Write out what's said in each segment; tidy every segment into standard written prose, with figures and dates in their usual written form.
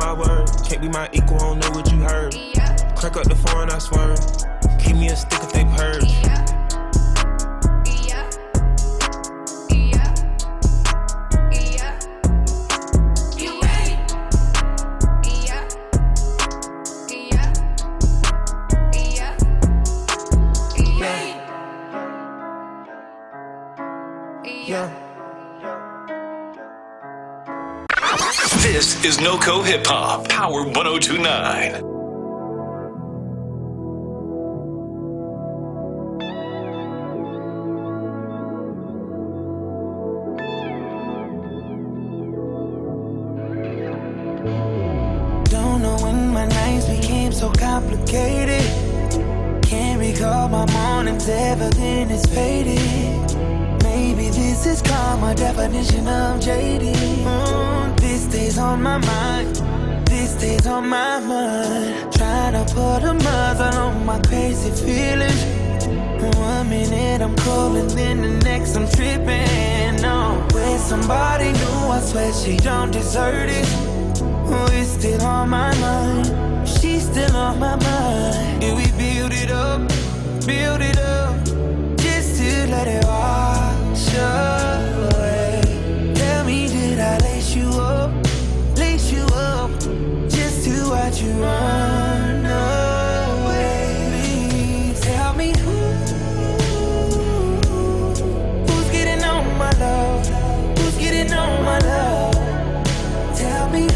my word. Can't be my equal, I don't know what you heard. Crack up the phone, I swear. Keep me a stick if they purge. This is NoCo Hip Hop, Power 1029. Don't know when my nights became so complicated. Can't recall my mornings ever been as faded. Maybe this is called my definition of jaded. This stays on my mind. This stays on my mind. Trying to put a muzzle on my crazy feelings. 1 minute I'm cool and then the next I'm tripping. No, with somebody new, I swear she don't deserve it. It's still on my mind. She's still on my mind. And we build it up, just to let it wash away. Tell me, did I lace you up, just to watch you run away? Please tell me who's getting on my love, who's getting on my love. Tell me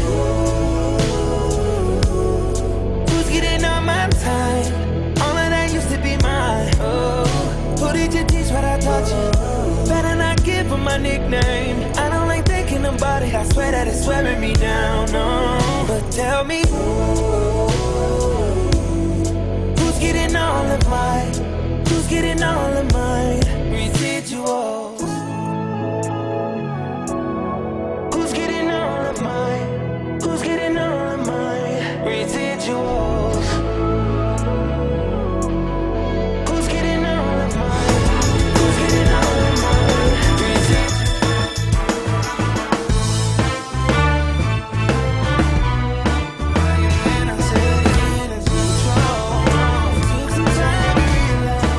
who's getting on my time. All of that used to be mine. Oh, who did you teach what I taught you? Better not give her my nickname. I don't like thinking about it. I swear that it's wearing me down. No, but tell me who's getting all of mine? Who's getting all of mine? Residuals. Who's getting all of mine? Who's getting all of mine? Residuals. Who's getting all of mine? Who's getting all of mine? Residuals. And I said again, it's control. Took some time to realize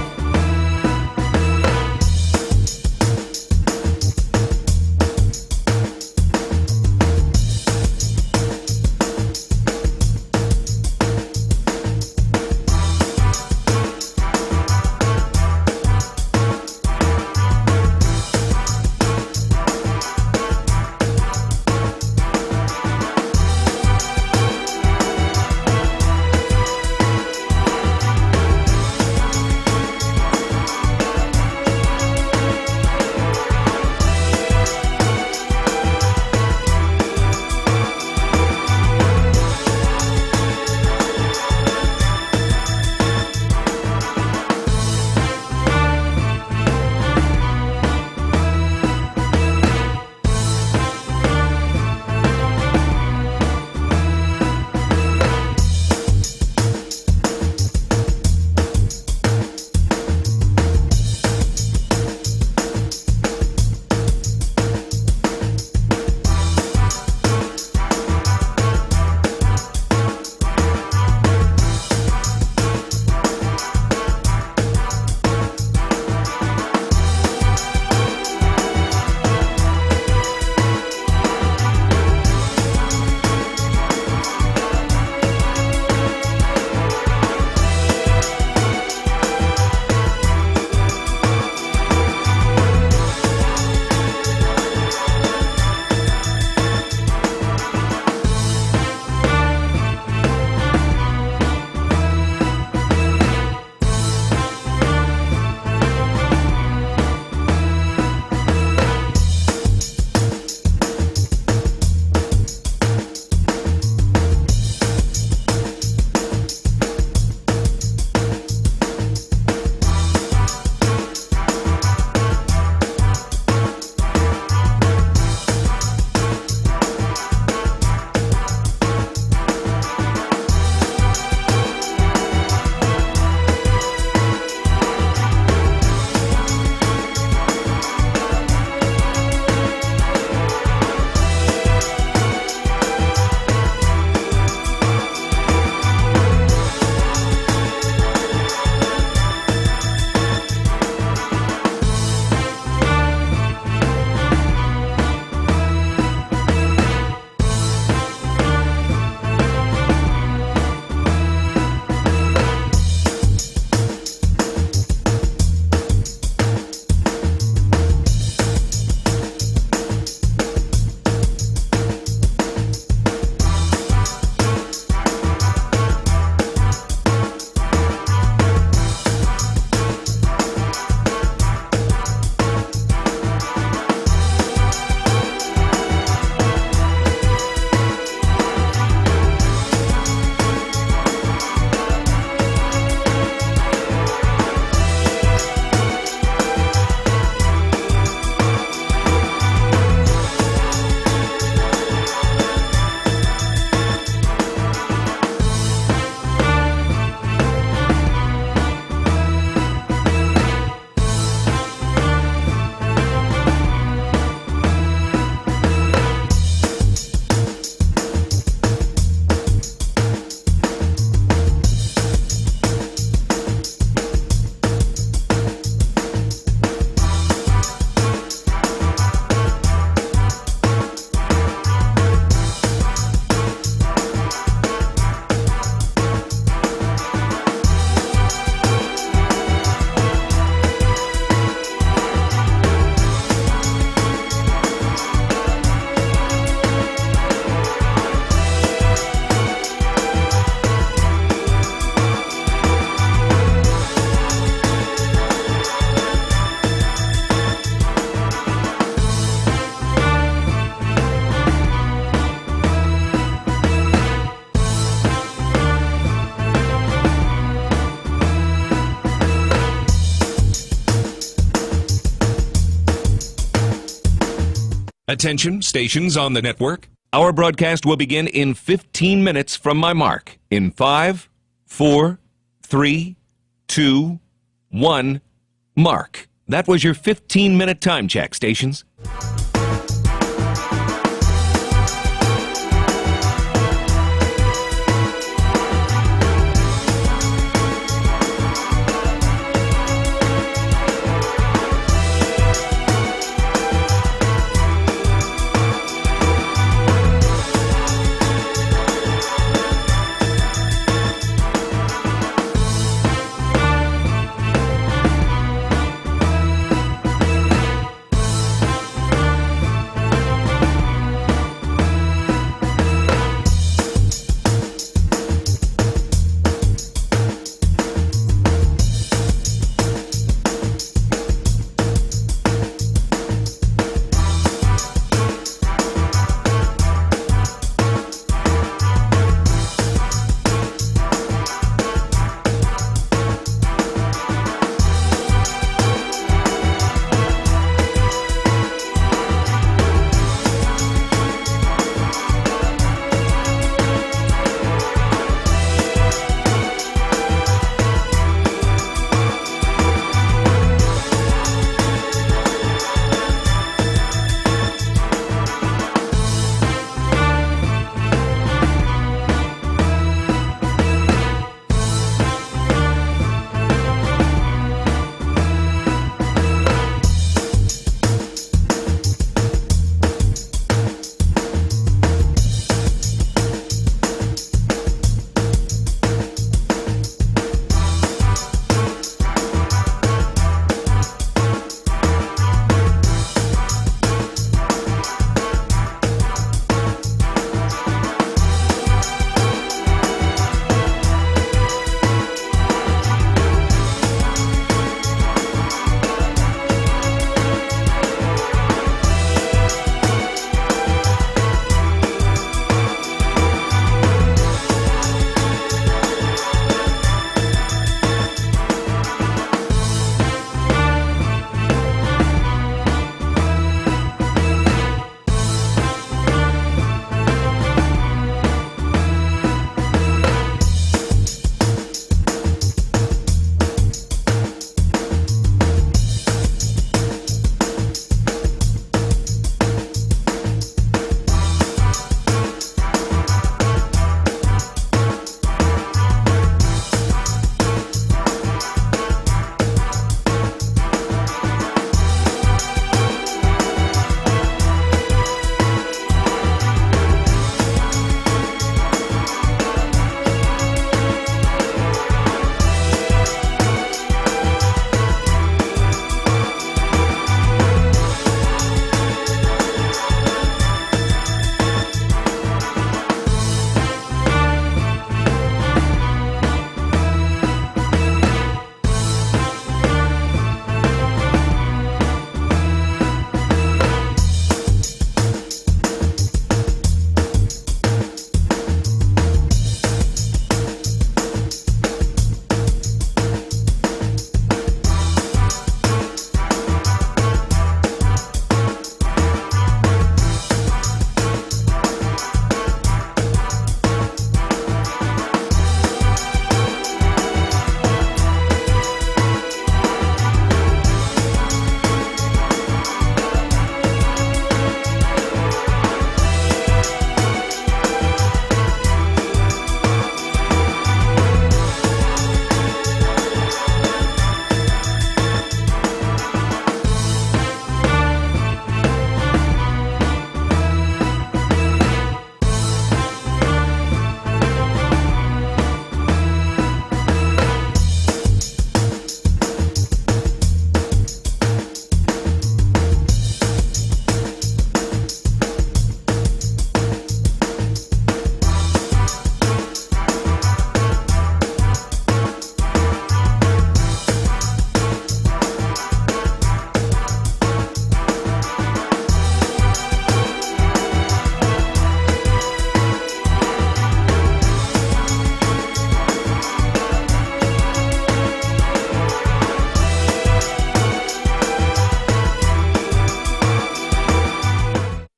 Attention, stations on the network. Our broadcast will begin in 15 minutes from my mark. In 5, 4, 3, 2, 1, mark. That was your 15-minute time check, stations.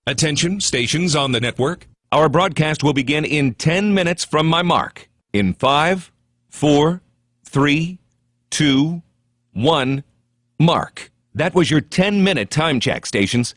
Attention, stations on the network. Our broadcast will begin in 10 minutes from my mark. In 5, 4, 3, 2, 1, mark. That was your 10-minute time check, stations.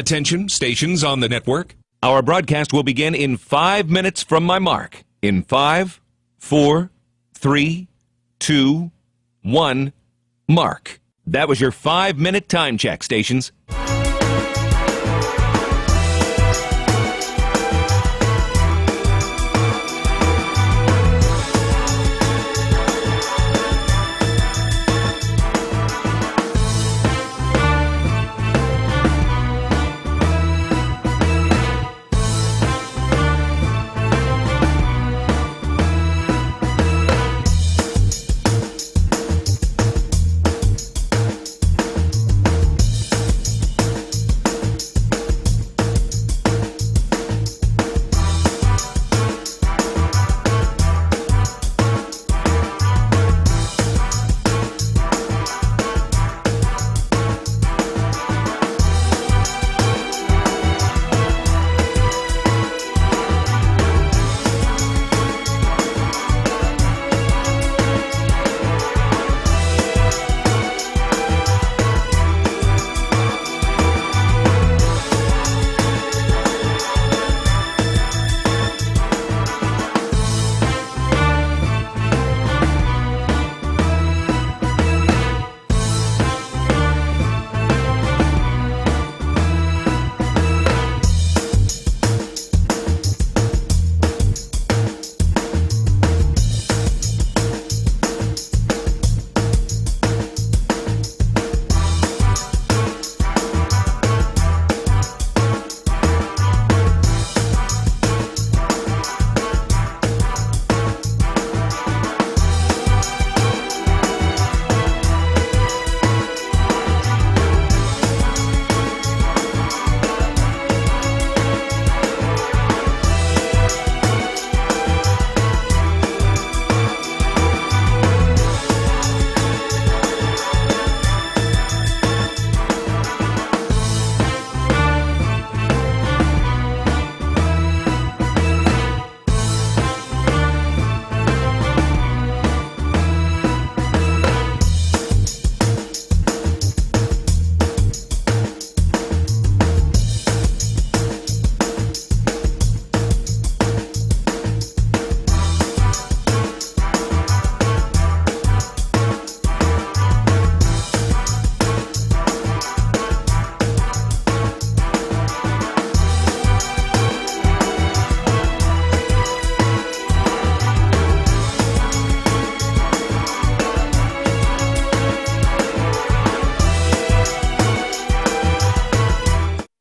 Attention, stations on the network. Our broadcast will begin in 5 minutes from my mark. In 5, 4, 3, 2, 1, mark. That was your 5-minute time check, stations.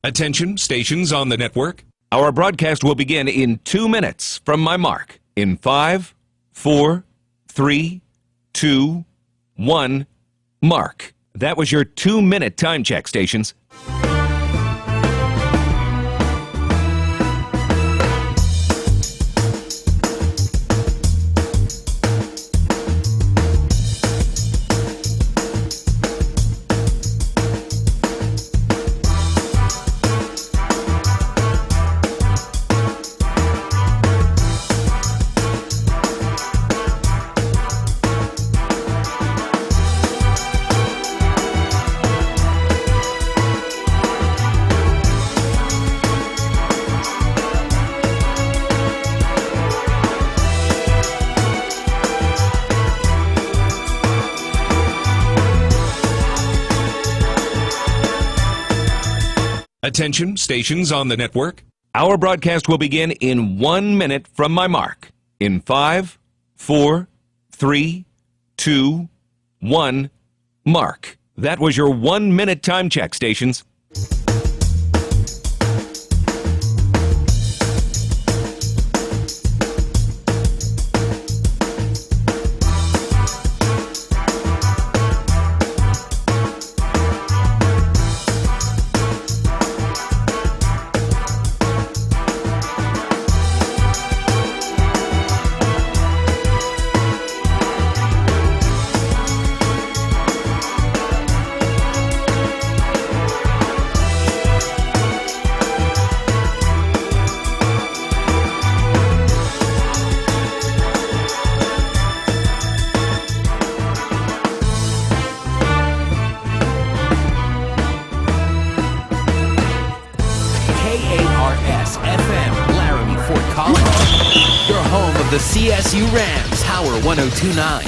Attention, stations on the network. Our broadcast will begin in 2 minutes from my mark. In 5, 4, 3, 2, 1, mark. That was your 2-minute time check, stations. Attention, stations on the network. Our broadcast will begin in 1 minute from my mark. In 5, 4, 3, 2, 1, mark. That was your 1-minute time check, stations. Collins, your home of the CSU Rams, Power 102.9.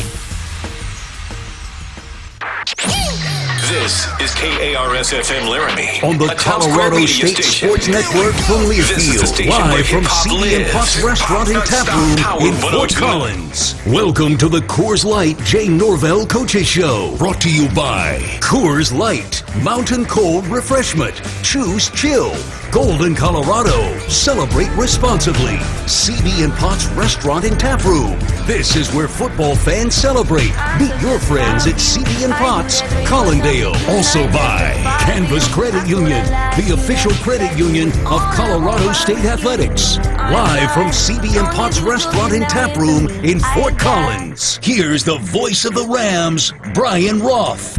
This is KARS-FM Laramie. On the a top square Colorado media State station. Sports Network from This is the Learfield, station where live from hip-hop CB and Potts lives. Restaurant and Tap Stop Room Power in Fort 102.9. Collins. Welcome to the Coors Light J. Norvell Coaches Show. Brought to you by Coors Light, Mountain Cold Refreshment. Choose chill. Golden, Colorado. Celebrate responsibly. CB and Potts Restaurant and Tap Room. This is where football fans celebrate. Meet your friends at CB and Potts, Collindale. Also by Canvas Credit Union, the official credit union of Colorado State Athletics. Live from CB and Potts Restaurant and Tap Room in Fort Collins. Here's the voice of the Rams, Brian Roth.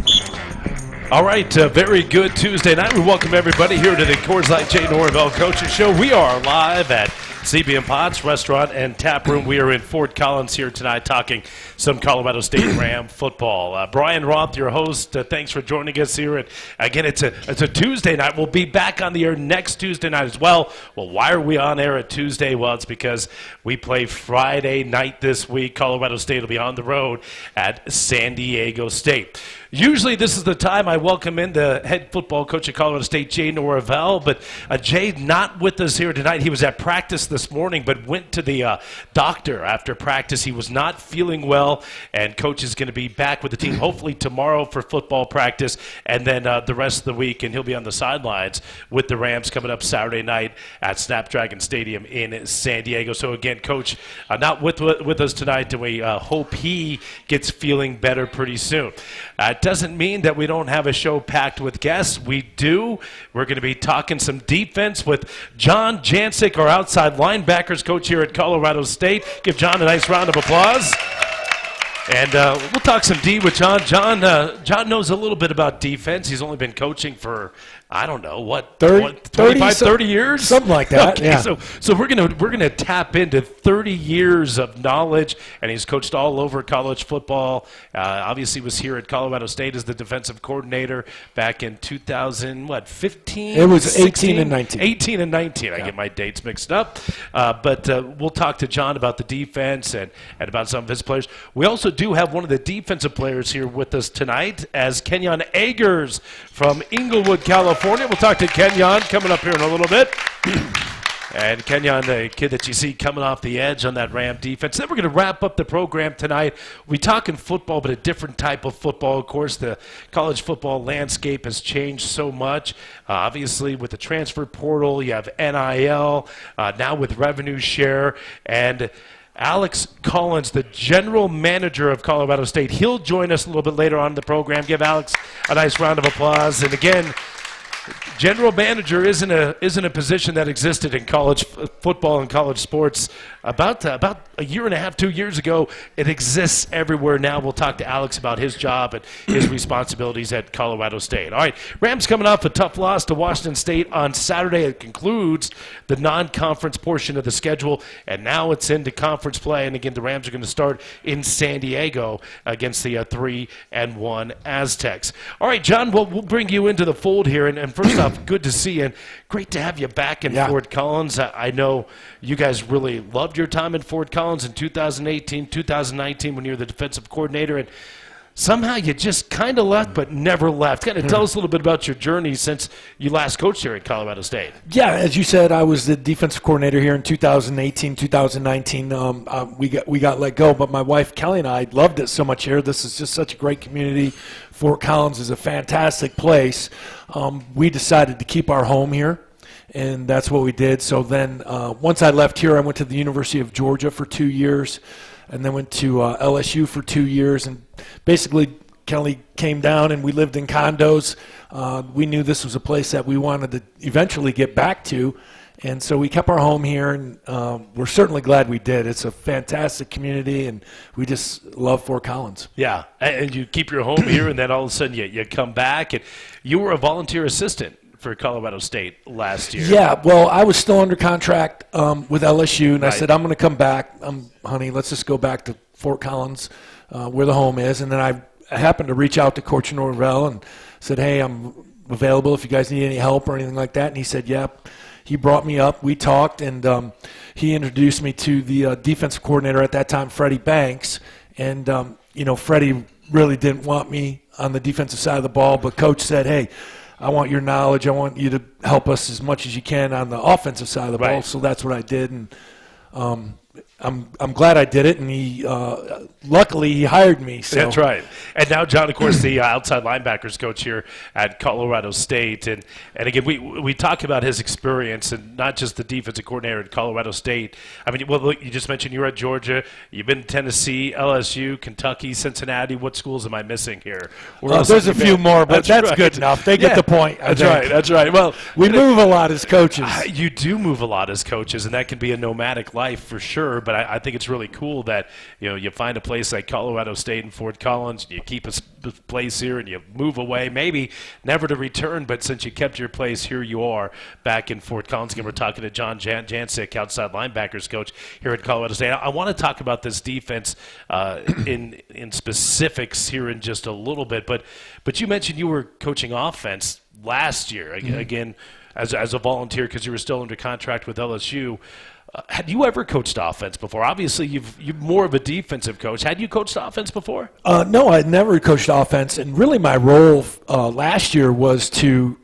All right, very good Tuesday night. We welcome everybody here to the Coors Light J. Norvell Coaches Show. We are live at CB and Potts Restaurant and Tap Room. We are in Fort Collins here tonight talking some Colorado State Ram football. Brian Roth, your host, thanks for joining us here. And again, it's a Tuesday night. We'll be back on the air next Tuesday night as well. Well, why are we on air at Tuesday? Well, it's because we play Friday night this week. Colorado State will be on the road at San Diego State. Usually this is the time I welcome in the head football coach at Colorado State, Jay Norvell, but Jay not with us here tonight. He was at practice this morning, but went to the doctor after practice. He was not feeling well, and coach is going to be back with the team hopefully tomorrow for football practice, and then the rest of the week, and he'll be on the sidelines with the Rams coming up Saturday night at Snapdragon Stadium in San Diego. So again, coach not with us tonight, and we hope he gets feeling better pretty soon. It doesn't mean that we don't have a show packed with guests. We do. We're going to be talking some defense with John Jancic, our outside linebackers coach here at Colorado State. Give John a nice round of applause. And we'll talk some D with John. John knows a little bit about defense. He's only been coaching for, I don't know, what, 30 years? Something like that, okay, yeah. So we're gonna tap into 30 years of knowledge, and he's coached all over college football. Obviously was here at Colorado State as the defensive coordinator back in 2015? It was 16? 18 and 19. 18 and 19. I get my dates mixed up. But we'll talk to John about the defense and about some of his players. We also do have one of the defensive players here with us tonight as Kenyon Agers from Inglewood, California. We'll talk to Kenyon coming up here in a little bit. And Kenyon, the kid that you see coming off the edge on that Ram defense. Then we're going to wrap up the program tonight. We're talking football, but a different type of football. Of course, the college football landscape has changed so much. Obviously, with the transfer portal, you have NIL, now with revenue share, and Alex Collins, the general manager of Colorado State. He'll join us a little bit later on in the program. Give Alex a nice round of applause. And again, general manager isn't a position that existed in college football and college sports about a year and a half, 2 years ago. It exists everywhere now. We'll talk to Alex about his job and his responsibilities at Colorado State. All right, Rams coming off a tough loss to Washington State on Saturday. It concludes the non-conference portion of the schedule, and now it's into conference play. And again, the Rams are going to start in San Diego against the 3-1 Aztecs. All right, John, we'll bring you into the fold here. And first off, good to see you, and great to have you back in Fort Collins. I know you guys really loved your time in Fort Collins in 2018, 2019 when you were the defensive coordinator, and somehow you just kind of left but never left. Kind of tell us a little bit about your journey since you last coached here at Colorado State. Yeah, as you said, I was the defensive coordinator here in 2018, 2019. We got let go, but my wife Kelly and I loved it so much here. This is just such a great community. Fort Collins is a fantastic place. We decided to keep our home here, and that's what we did. So then once I left here, I went to the University of Georgia for 2 years, and then went to LSU for 2 years. And basically, Kelly came down, and we lived in condos. We knew this was a place that we wanted to eventually get back to, and so we kept our home here, and we're certainly glad we did. It's a fantastic community, and we just love Fort Collins. Yeah, and you keep your home here, and then all of a sudden you come back, and you were a volunteer assistant for Colorado State last year. Yeah, well, I was still under contract with LSU, and I said, I'm going to come back. Honey, let's just go back to Fort Collins where the home is. And then I happened to reach out to Coach Norvell and said, hey, I'm available if you guys need any help or anything like that. And he said, yep. he brought me up. We talked, and he introduced me to the defensive coordinator at that time, Freddie Banks. And, Freddie really didn't want me on the defensive side of the ball, but Coach said, hey, I want your knowledge. I want you to help us as much as you can on the offensive side of the ball. So that's what I did, and I'm glad I did it, and he luckily he hired me. So. That's right. And now John, of course, the outside linebackers coach here at Colorado State, and again we talk about his experience and not just the defensive coordinator at Colorado State. I mean, well, look, you just mentioned you were at Georgia, you've been to Tennessee, LSU, Kentucky, Cincinnati. What schools am I missing here? There's a few more, but that's good enough. They get the point. That's right. That's right. Well, we move a lot as coaches. You do move a lot as coaches, and that can be a nomadic life for sure. But I think it's really cool that you find a place like Colorado State in Fort Collins, and you keep a place here, and you move away, maybe never to return. But since you kept your place, here you are back in Fort Collins. Again, we're talking to John Jancic, outside linebackers coach here at Colorado State. I want to talk about this defense in specifics here in just a little bit. But you mentioned you were coaching offense last year again as a volunteer because you were still under contract with LSU. Had you ever coached offense before? Obviously, you're more of a defensive coach. Had you coached offense before? No, I'd never coached offense, and really my role last year was to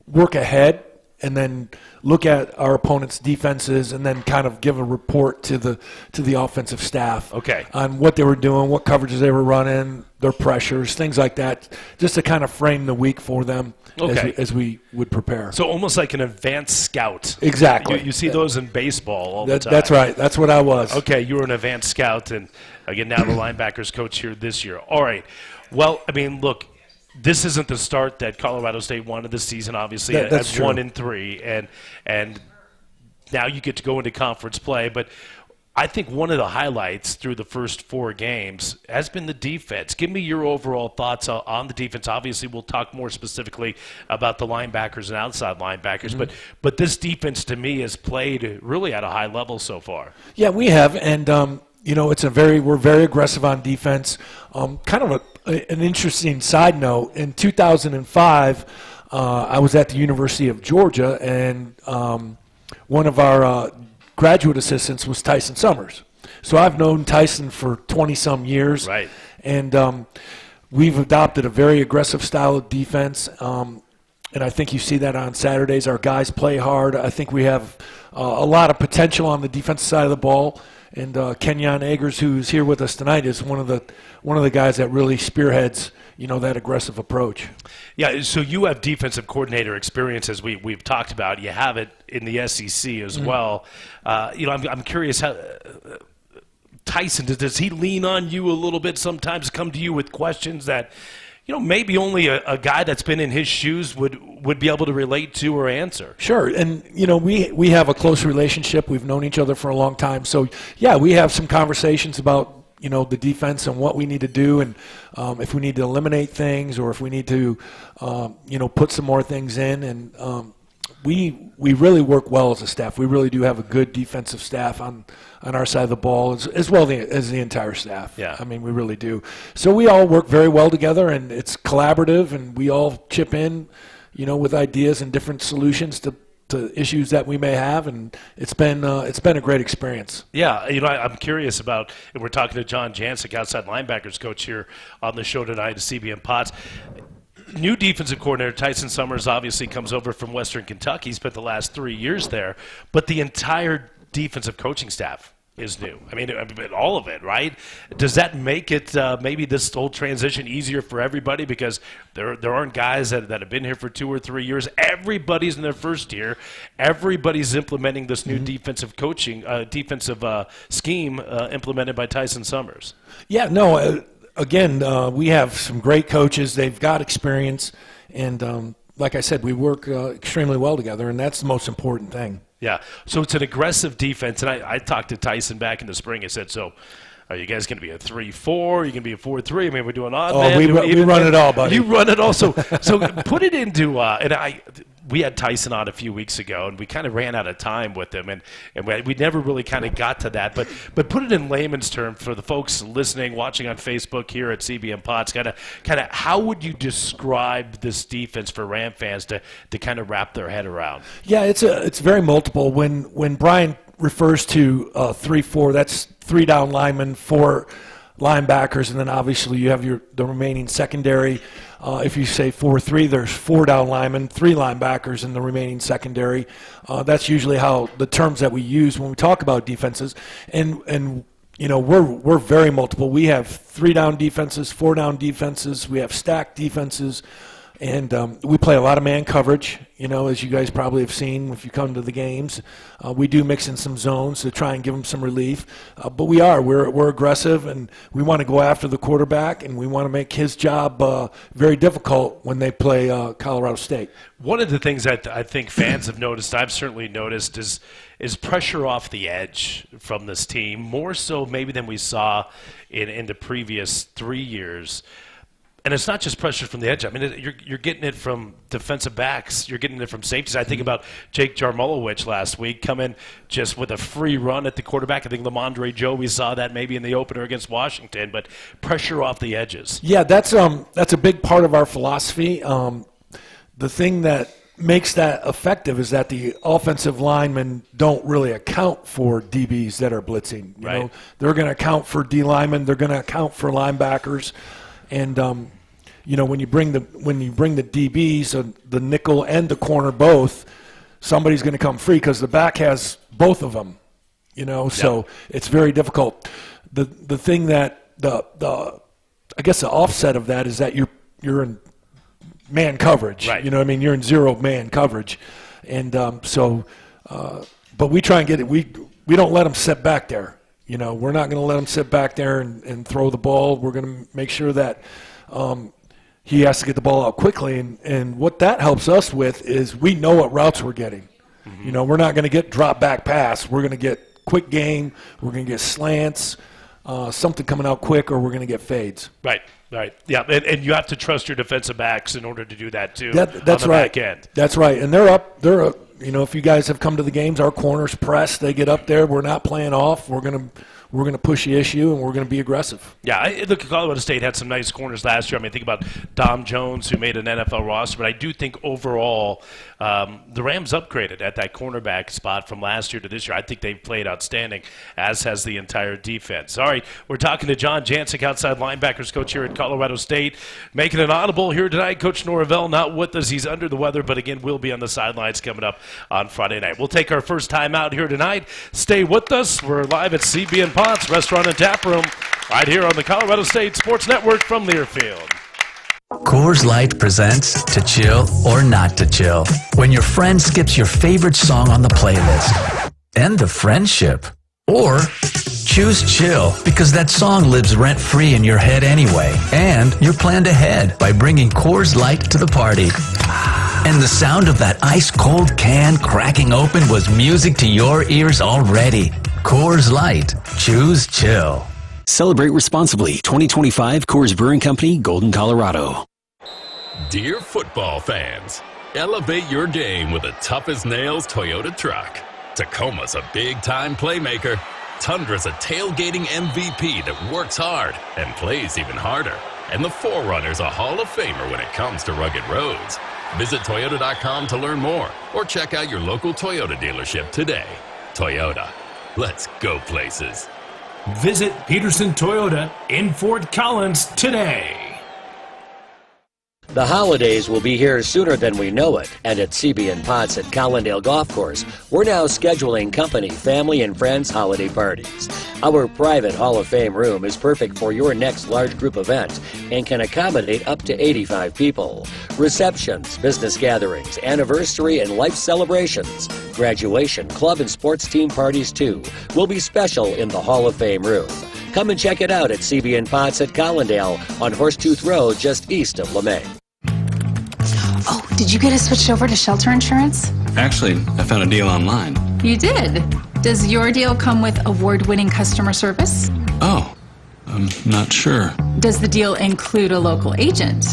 work ahead and then look at our opponent's defenses and then kind of give a report to the offensive staff on what they were doing, what coverages they were running, their pressures, things like that, just to kind of frame the week for them as we would prepare. So almost like an advanced scout. Exactly. You see those in baseball all the time. That's right. That's what I was. Okay, you were an advanced scout, and again, now the linebackers coach here this year. All right. Well, I mean, look, this isn't the start that Colorado State wanted this season, obviously, at 1-3, and now you get to go into conference play. But I think one of the highlights through the first 4 games has been the defense. Give me your overall thoughts on the defense. Obviously, we'll talk more specifically about the linebackers and outside linebackers, but this defense to me has played really at a high level so far. Yeah, we have, and we're very aggressive on defense. Kind of an interesting side note, in 2005, I was at the University of Georgia, and one of our graduate assistants was Tyson Summers. So I've known Tyson for 20-some years. Right. And we've adopted a very aggressive style of defense, and I think you see that on Saturdays. Our guys play hard. I think we have a lot of potential on the defensive side of the ball. And Kenyon Eggers, who's here with us tonight, is one of the guys that really spearheads, that aggressive approach. Yeah, so you have defensive coordinator experience, as we've talked about. You have it in the SEC as well. I'm curious how Tyson, does he lean on you a little bit sometimes, come to you with questions that maybe only a guy that's been in his shoes would be able to relate to or answer? Sure, and we have a close relationship. We've known each other for a long time. So, yeah, we have some conversations about, the defense and what we need to do, and if we need to eliminate things or if we need to, put some more things in. And we really work well as a staff. We really do have a good defensive staff on our side of the ball as well as the entire staff. Yeah. I mean, we really do. So we all work very well together, and it's collaborative, and we all chip in, with ideas and different solutions to issues that we may have, and it's been a great experience. Yeah, I'm curious about, and we're talking to John Jancic, outside linebackers coach here on the show tonight at CBN Pots. New defensive coordinator Tyson Summers obviously comes over from Western Kentucky. He spent the last 3 years there, but the entire defensive coaching staff is new. I mean, all of it, right? Does that make it maybe this whole transition easier for everybody, because there aren't guys that have been here for 2 or 3 years. Everybody's in their first year. Everybody's implementing this new defensive coaching, defensive scheme implemented by Tyson Summers. Yeah, no. Again, we have some great coaches. They've got experience, and like I said, we work extremely well together, and that's the most important thing. Yeah, so it's an aggressive defense, and I talked to Tyson back in the spring. I said, so are you guys going to be a 3-4? Are you going to be a 4-3? I mean, we're doing odd man. We run it all, buddy. You run it all. So put it into and we had Tyson on a few weeks ago, and we kind of ran out of time with him, and we never really kind of got to that. But put it in layman's terms for the folks listening, watching on Facebook here at CBN Pots, kind of how would you describe this defense for Ram fans to kind of wrap their head around? Yeah, it's very multiple. When Brian refers to 3-4, that's 3 down linemen, 4 linebackers, and then obviously you have the remaining secondary. If you say 4-3, there's 4 down linemen, 3 linebackers in the remaining secondary. That's usually how the terms that we use when we talk about defenses. And you know, we're very multiple. We have 3 down defenses, 4 down defenses. We have stacked defenses. And we play a lot of man coverage, you know, as you guys probably have seen if you come to the games. We do mix in some zones to try and give them some relief. But we're aggressive, and we want to go after the quarterback, and we want to make his job very difficult when they play Colorado State. One of the things that I think fans have noticed, I've certainly noticed, is pressure off the edge from this team, more so maybe than we saw in the previous 3 years. And it's not just pressure from the edge. I mean, you're getting it from defensive backs. You're getting it from safeties. I think about Jake Jarmulowicz last week coming just with a free run at the quarterback. I think Lamondre Joe, we saw that maybe in the opener against Washington, but pressure off the edges. Yeah, that's a big part of our philosophy. The thing that makes that effective is that the offensive linemen don't really account for DBs that are blitzing. You know, they're going to account for D linemen. They're going to account for linebackers. And you know, when you bring the DBs, the nickel and the corner both, somebody's going to come free because the back has both of them. You know, so it's very difficult. The thing that I guess the offset of that is that you're in man coverage. Right. You know what I mean? You're in 0 man coverage, and but we try and get it. We don't let them sit back there. You know, we're not going to let him sit back there and throw the ball. We're going to make sure that he has to get the ball out quickly. And what that helps us with is we know what routes we're getting. Mm-hmm. You know, we're not going to get drop back pass. We're going to get quick game. We're going to get slants, something coming out quick, or we're going to get fades. Right. Yeah, and you have to trust your defensive backs in order to do that too. That's on the right. back end. That's right. And they're up. You know, if you guys have come to the games, our corners press. They get up there. We're not playing off. We're gonna push the issue, and we're gonna be aggressive. Yeah, look, Colorado State had some nice corners last year. I mean, think about Dom Jones, who made an NFL roster. But I do think overall, the Rams upgraded at that cornerback spot from last year to this year. I think they've played outstanding, as has the entire defense. All right, we're talking to John Jancic, outside linebackers coach here at Colorado State, making an audible here tonight. Coach Norvell not with us; he's under the weather, but again, we'll be on the sidelines coming up on Friday night. We'll take our first time out here tonight. Stay with us. We're live at CBN Pots Restaurant and Tap Room, right here on the Colorado State Sports Network from Learfield. Coors Light presents To Chill or Not to Chill. When your friend skips your favorite song on the playlist. End the friendship. Or choose chill because that song lives rent-free in your head anyway. And you're planned ahead by bringing Coors Light to the party. And the sound of that ice-cold can cracking open was music to your ears already. Coors Light. Choose chill. Celebrate responsibly. 2025 Coors Brewing Company, Golden, Colorado. Dear football fans, elevate your game with a tough-as-nails Toyota truck. Tacoma's a big-time playmaker. Tundra's a tailgating MVP that works hard and plays even harder. And the 4Runner's a Hall of Famer when it comes to rugged roads. Visit Toyota.com to learn more or check out your local Toyota dealership today. Toyota. Let's go places. Visit Peterson Toyota in Fort Collins today. The holidays will be here sooner than we know it, and at CB & Potts at Collindale Golf Course, we're now scheduling company, family, and friends holiday parties. Our private Hall of Fame room is perfect for your next large group event and can accommodate up to 85 people. Receptions, business gatherings, anniversary and life celebrations, graduation, club and sports team parties too, will be special in the Hall of Fame room. Come and check it out at CB & Potts at Collindale on Horsetooth Road just east of LeMay. Oh, did you get us switched over to shelter insurance? Actually, I found a deal online. You did? Does your deal come with award-winning customer service? Oh, I'm not sure. Does the deal include a local agent?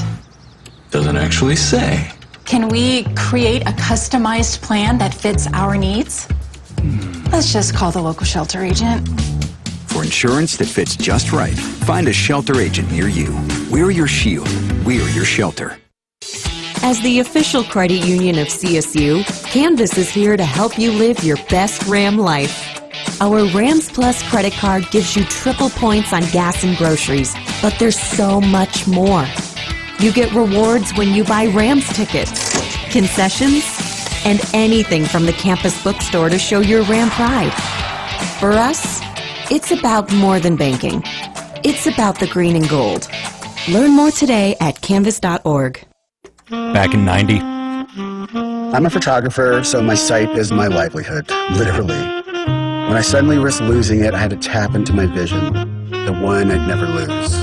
Doesn't actually say. Can we create a customized plan that fits our needs? Let's just call the local shelter agent. For insurance that fits just right, find a shelter agent near you. We're your shield. We're your shelter. As the official credit union of CSU, Canvas is here to help you live your best Ram life. Our Rams Plus credit card gives you triple points on gas and groceries, but there's so much more. You get rewards when you buy Rams tickets, concessions, and anything from the campus bookstore to show your Ram pride. For us, it's about more than banking. It's about the green and gold. Learn more today at canvas.org. Back in 90. I'm a photographer, so my site is my livelihood, literally. When I suddenly risked losing it, I had to tap into my vision, the one I'd never lose.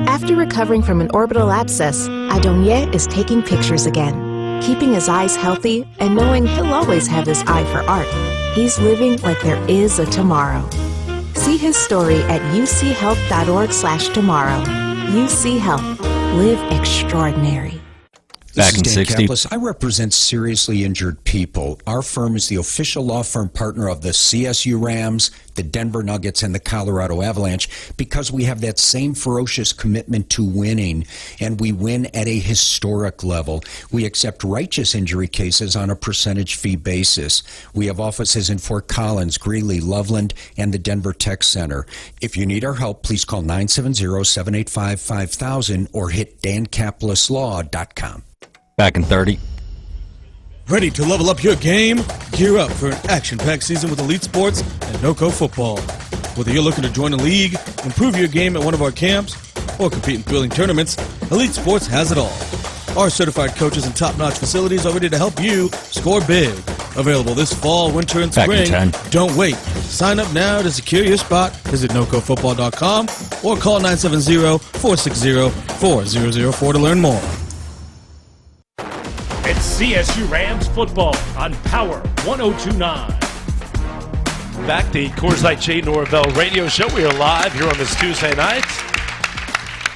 After recovering from an orbital abscess, Adonier is taking pictures again, keeping his eyes healthy and knowing he'll always have his eye for art. He's living like there is a tomorrow. See his story at uchealth.org/tomorrow. UC Health. Live extraordinary. Back in Dan 60. Kaplis. I represent seriously injured people. Our firm is the official law firm partner of the CSU Rams, the Denver Nuggets, and the Colorado Avalanche because we have that same ferocious commitment to winning, and we win at a historic level. We accept righteous injury cases on a percentage fee basis. We have offices in Fort Collins, Greeley, Loveland, and the Denver Tech Center. If you need our help, please call 970-785-5000 or hit dankapleslaw.com. Back in 30. Ready to level up your game? Gear up for an action-packed season with Elite Sports and NoCo Football. Whether you're looking to join a league, improve your game at one of our camps, or compete in thrilling tournaments, Elite Sports has it all. Our certified coaches and top-notch facilities are ready to help you score big. Available this fall, winter, and Back in spring. 10. Don't wait. Sign up now to secure your spot. Visit NoCoFootball.com or call 970-460-4004 to learn more. It's CSU Rams football on Power 102.9. Back the Coors Light J. Norvell radio show. We are live here on this Tuesday night.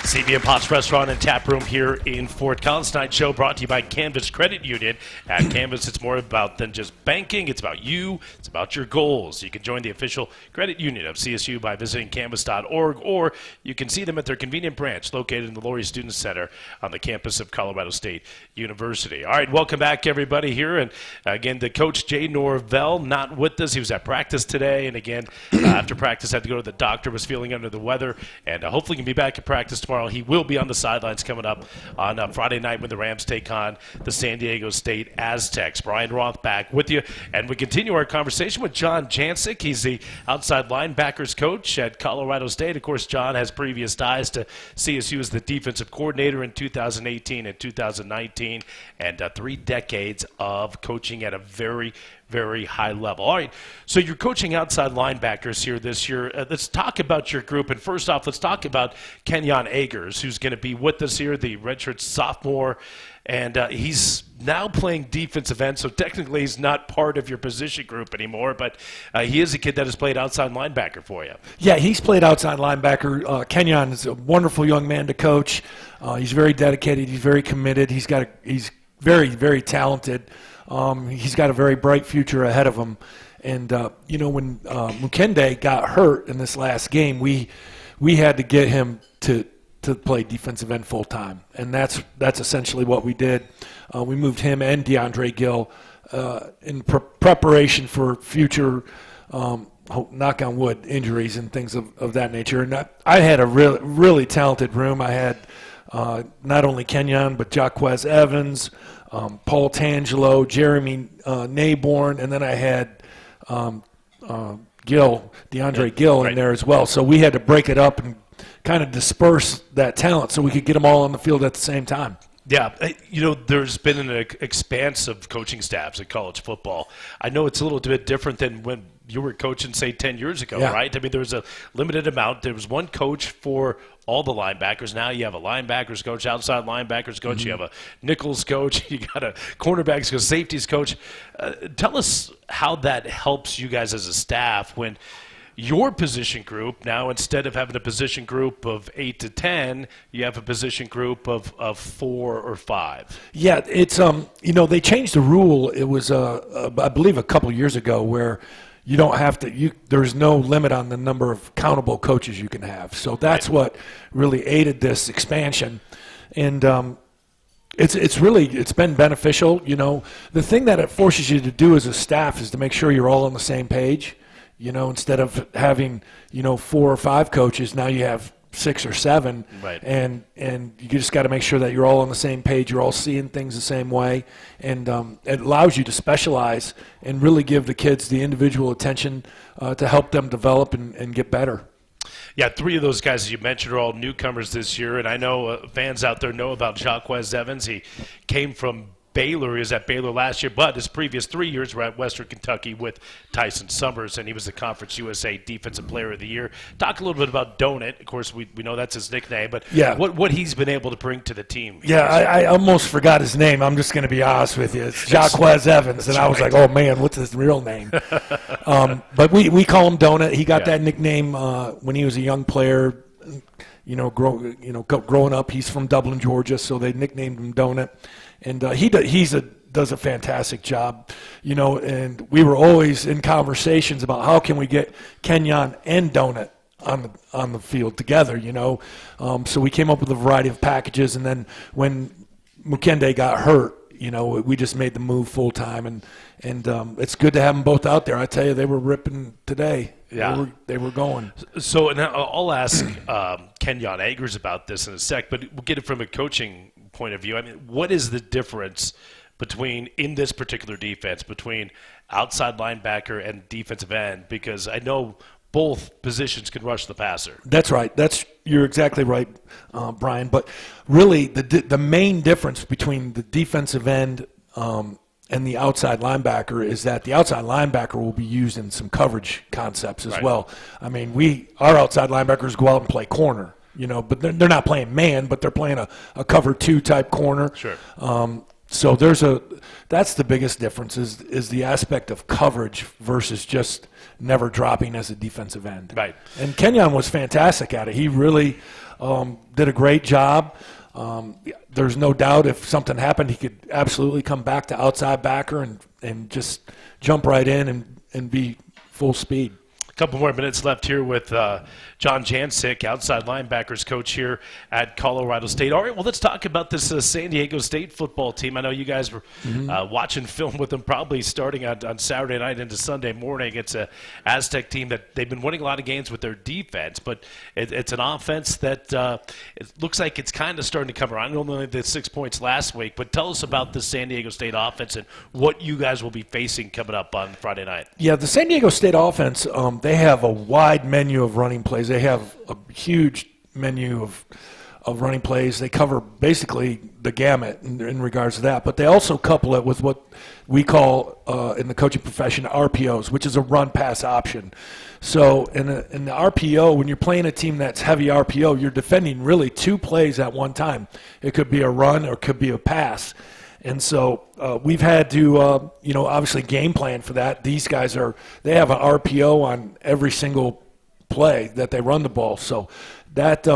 CB and Potts Restaurant and Tap Room here in Fort Collins. Tonight's show brought to you by Canvas Credit Union. At Canvas, it's more about than just banking. It's about you. It's about your goals. You can join the official credit union of CSU by visiting canvas.org, or you can see them at their convenient branch located in the Laurie Student Center on the campus of Colorado State University. All right, welcome back, everybody, here. And again, the coach, Jay Norvell, not with us. He was at practice today. And again, after practice, had to go to the doctor, was feeling under the weather, and hopefully can be back at practice tomorrow. He will be on the sidelines coming up on Friday night when the Rams take on the San Diego State Aztecs. Brian Roth back with you, and we continue our conversation with John Jancic. He's the outside linebackers coach at Colorado State. Of course, John has previous ties to CSU as the defensive coordinator in 2018 and 2019, and 3 decades of coaching at a very, very high level. All right, so you're coaching outside linebackers here this year. Let's talk about your group. And first off, let's talk about Kenyon Agers, who's going to be with us here, the redshirt sophomore. And he's now playing defensive end, so technically he's not part of your position group anymore, but he is a kid that has played outside linebacker for you. Yeah, he's played outside linebacker. Kenyon is a wonderful young man to coach. He's very dedicated. He's very committed. He's very, very talented. He's got a very bright future ahead of him. And, when Mukende got hurt in this last game, we had to get him to play defensive end full time. And that's essentially what we did. We moved him and DeAndre Gill in preparation for future, knock on wood, injuries and things of that nature. And I had a really talented room. I had not only Kenyon, but Jaquez Evans, Paul Tangelo, Jeremy Nayborn, and then I had DeAndre Gill in there as well. So we had to break it up and kind of disperse that talent so we could get them all on the field at the same time. Yeah, there's been an expanse of coaching staffs in college football. I know it's a little bit different than when you were coaching, say, 10 years ago, right? I mean, there was a limited amount. There was one coach for all the linebackers. Now you have a linebackers coach, outside linebackers coach. Mm-hmm. You have a nickels coach. You got a cornerbacks coach, safeties coach. Tell us how that helps you guys as a staff when your position group now, instead of having a position group of 8 to 10, you have a position group of 4 or 5. Yeah, it's they changed the rule. It was I believe a couple years ago where you don't have to. There's no limit on the number of countable coaches you can have. So that's what really aided this expansion, and it's been beneficial. The thing that it forces you to do as a staff is to make sure you're all on the same page. Instead of having 4 or 5 coaches, now you have 6 or 7, right. and you just got to make sure that you're all on the same page, you're all seeing things the same way, and it allows you to specialize and really give the kids the individual attention to help them develop and get better. Yeah, 3 of those guys, as you mentioned, are all newcomers this year, and I know fans out there know about Jacquez Evans. He came from Baylor. He was at Baylor last year, but his previous 3 years were at Western Kentucky with Tyson Summers, and he was the Conference USA Defensive Player of the Year. Talk a little bit about Donut. Of course, we know that's his nickname, but yeah. what he's been able to bring to the team. Yeah, I almost forgot his name. I'm just going to be honest with you. It's Jacquez Evans, and I was like, oh, man, what's his real name? But we call him Donut. He got that nickname when he was a young player. Growing up, he's from Dublin, Georgia, so they nicknamed him Donut. And he does a fantastic job, and we were always in conversations about how can we get Kenyon and Donut on the field together, So we came up with a variety of packages, and then when Mukende got hurt, we just made the move full time, and it's good to have them both out there. I tell you, they were ripping today. Yeah, they were going. So, and I'll ask Kenyon Agers about this in a sec, but we'll get it from a coaching point of view. I mean, what is the difference in this particular defense between outside linebacker and defensive end? Because I know both positions can rush the passer. That's right. You're exactly right, Brian. But really, the main difference between the defensive end and the outside linebacker is that the outside linebacker will be used in some coverage concepts as well. I mean, our outside linebackers go out and play corner. But they're not playing man, but they're playing a cover 2 type corner. Sure. So that's the biggest difference is the aspect of coverage versus just never dropping as a defensive end. Right. And Kenyon was fantastic at it. He really did a great job. There's no doubt if something happened, he could absolutely come back to outside backer and just jump right in and be full speed. A couple more minutes left here with John Jancic, outside linebackers coach here at Colorado State. All right, well, let's talk about this San Diego State football team. I know you guys were watching film with them probably starting on Saturday night into Sunday morning. It's a Aztec team that they've been winning a lot of games with their defense, but it's an offense that it looks like it's kind of starting to come around. I know only the 6 points last week, but tell us about the San Diego State offense and what you guys will be facing coming up on Friday night. Yeah, the San Diego State offense, they have a wide menu of running plays. They have a huge menu of running plays. They cover basically the gamut in regards to that. But they also couple it with what we call in the coaching profession RPOs, which is a run-pass option. So in the RPO, when you're playing a team that's heavy RPO, you're defending really 2 plays at one time. It could be a run or it could be a pass. And so we've had to, obviously game plan for that. These guys they have an RPO on every single play that they run the ball. So that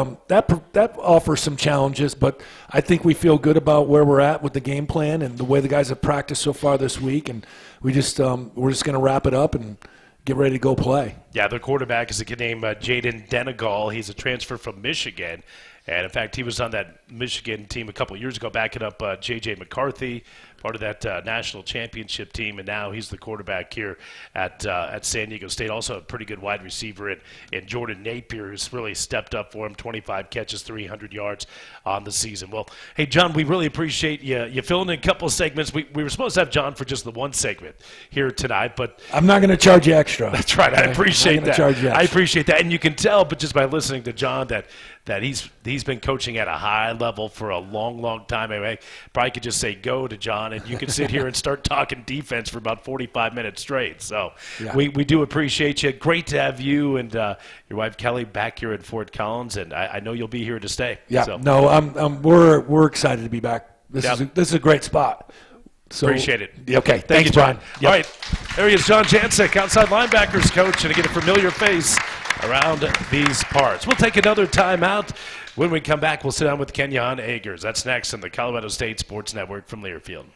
offers some challenges, but I think we feel good about where we're at with the game plan and the way the guys have practiced so far this week. And we're just going to wrap it up and get ready to go play. Yeah, their quarterback is a kid named Jaden Denegal. He's a transfer from Michigan. And, in fact, he was on that Michigan team a couple of years ago, backing up J.J. McCarthy, part of that national championship team, and now he's the quarterback here at San Diego State. Also a pretty good wide receiver in Jordan Napier, who's really stepped up for him, 25 catches, 300 yards on the season. Well, hey, John, we really appreciate you filling in a couple of segments. We were supposed to have John for just the one segment here tonight, but I'm not going to charge you extra. That's right. I appreciate that. Charge you extra. I appreciate that. And you can tell, but just by listening to John, that he's been coaching at a high level for a long, long time. I mean, probably could just say go to John, and you could sit here and start talking defense for about 45 minutes straight. So we do appreciate you. Great to have you and your wife Kelly back here at Fort Collins, and I know you'll be here to stay. Yeah, so. no, we're excited to be back. This is a great spot. So, Appreciate it. Okay. Thank you, John. Brian. Yep. All right. There he is, John Jancic, outside linebackers coach, and again, a familiar face around these parts. We'll take another timeout. When we come back, we'll sit down with Kenyon Agers. That's next on the Colorado State Sports Network from Learfield.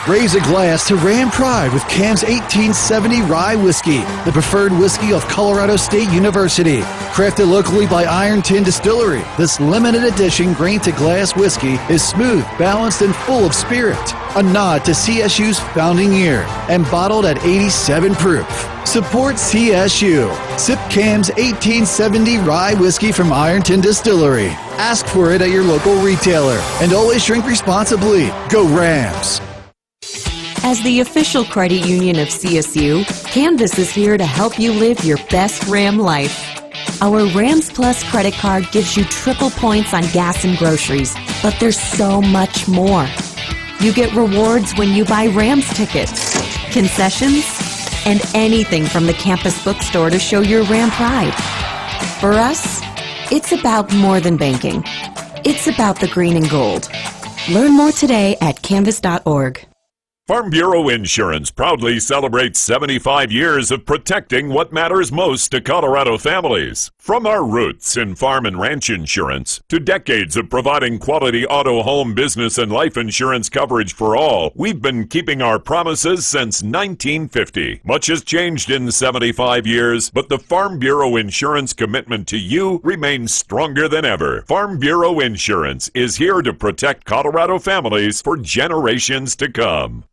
Raise a glass to Ram Pride with Cam's 1870 Rye Whiskey, the preferred whiskey of Colorado State University. Crafted locally by Iron Tin Distillery, this limited edition grain-to-glass whiskey is smooth, balanced, and full of spirit. A nod to CSU's founding year and bottled at 87 proof. Support CSU. Sip Cam's 1870 Rye Whiskey from Iron Tin Distillery. Ask for it at your local retailer. And always drink responsibly. Go Rams! As the official credit union of CSU, Canvas is here to help you live your best Ram life. Our Rams Plus credit card gives you triple points on gas and groceries, but there's so much more. You get rewards when you buy Rams tickets, concessions, and anything from the campus bookstore to show your Ram pride. For us, it's about more than banking. It's about the green and gold. Learn more today at canvas.org. Farm Bureau Insurance proudly celebrates 75 years of protecting what matters most to Colorado families. From our roots in farm and ranch insurance to decades of providing quality auto, home, business, and life insurance coverage for all, we've been keeping our promises since 1950. Much has changed in 75 years, but the Farm Bureau Insurance commitment to you remains stronger than ever. Farm Bureau Insurance is here to protect Colorado families for generations to come.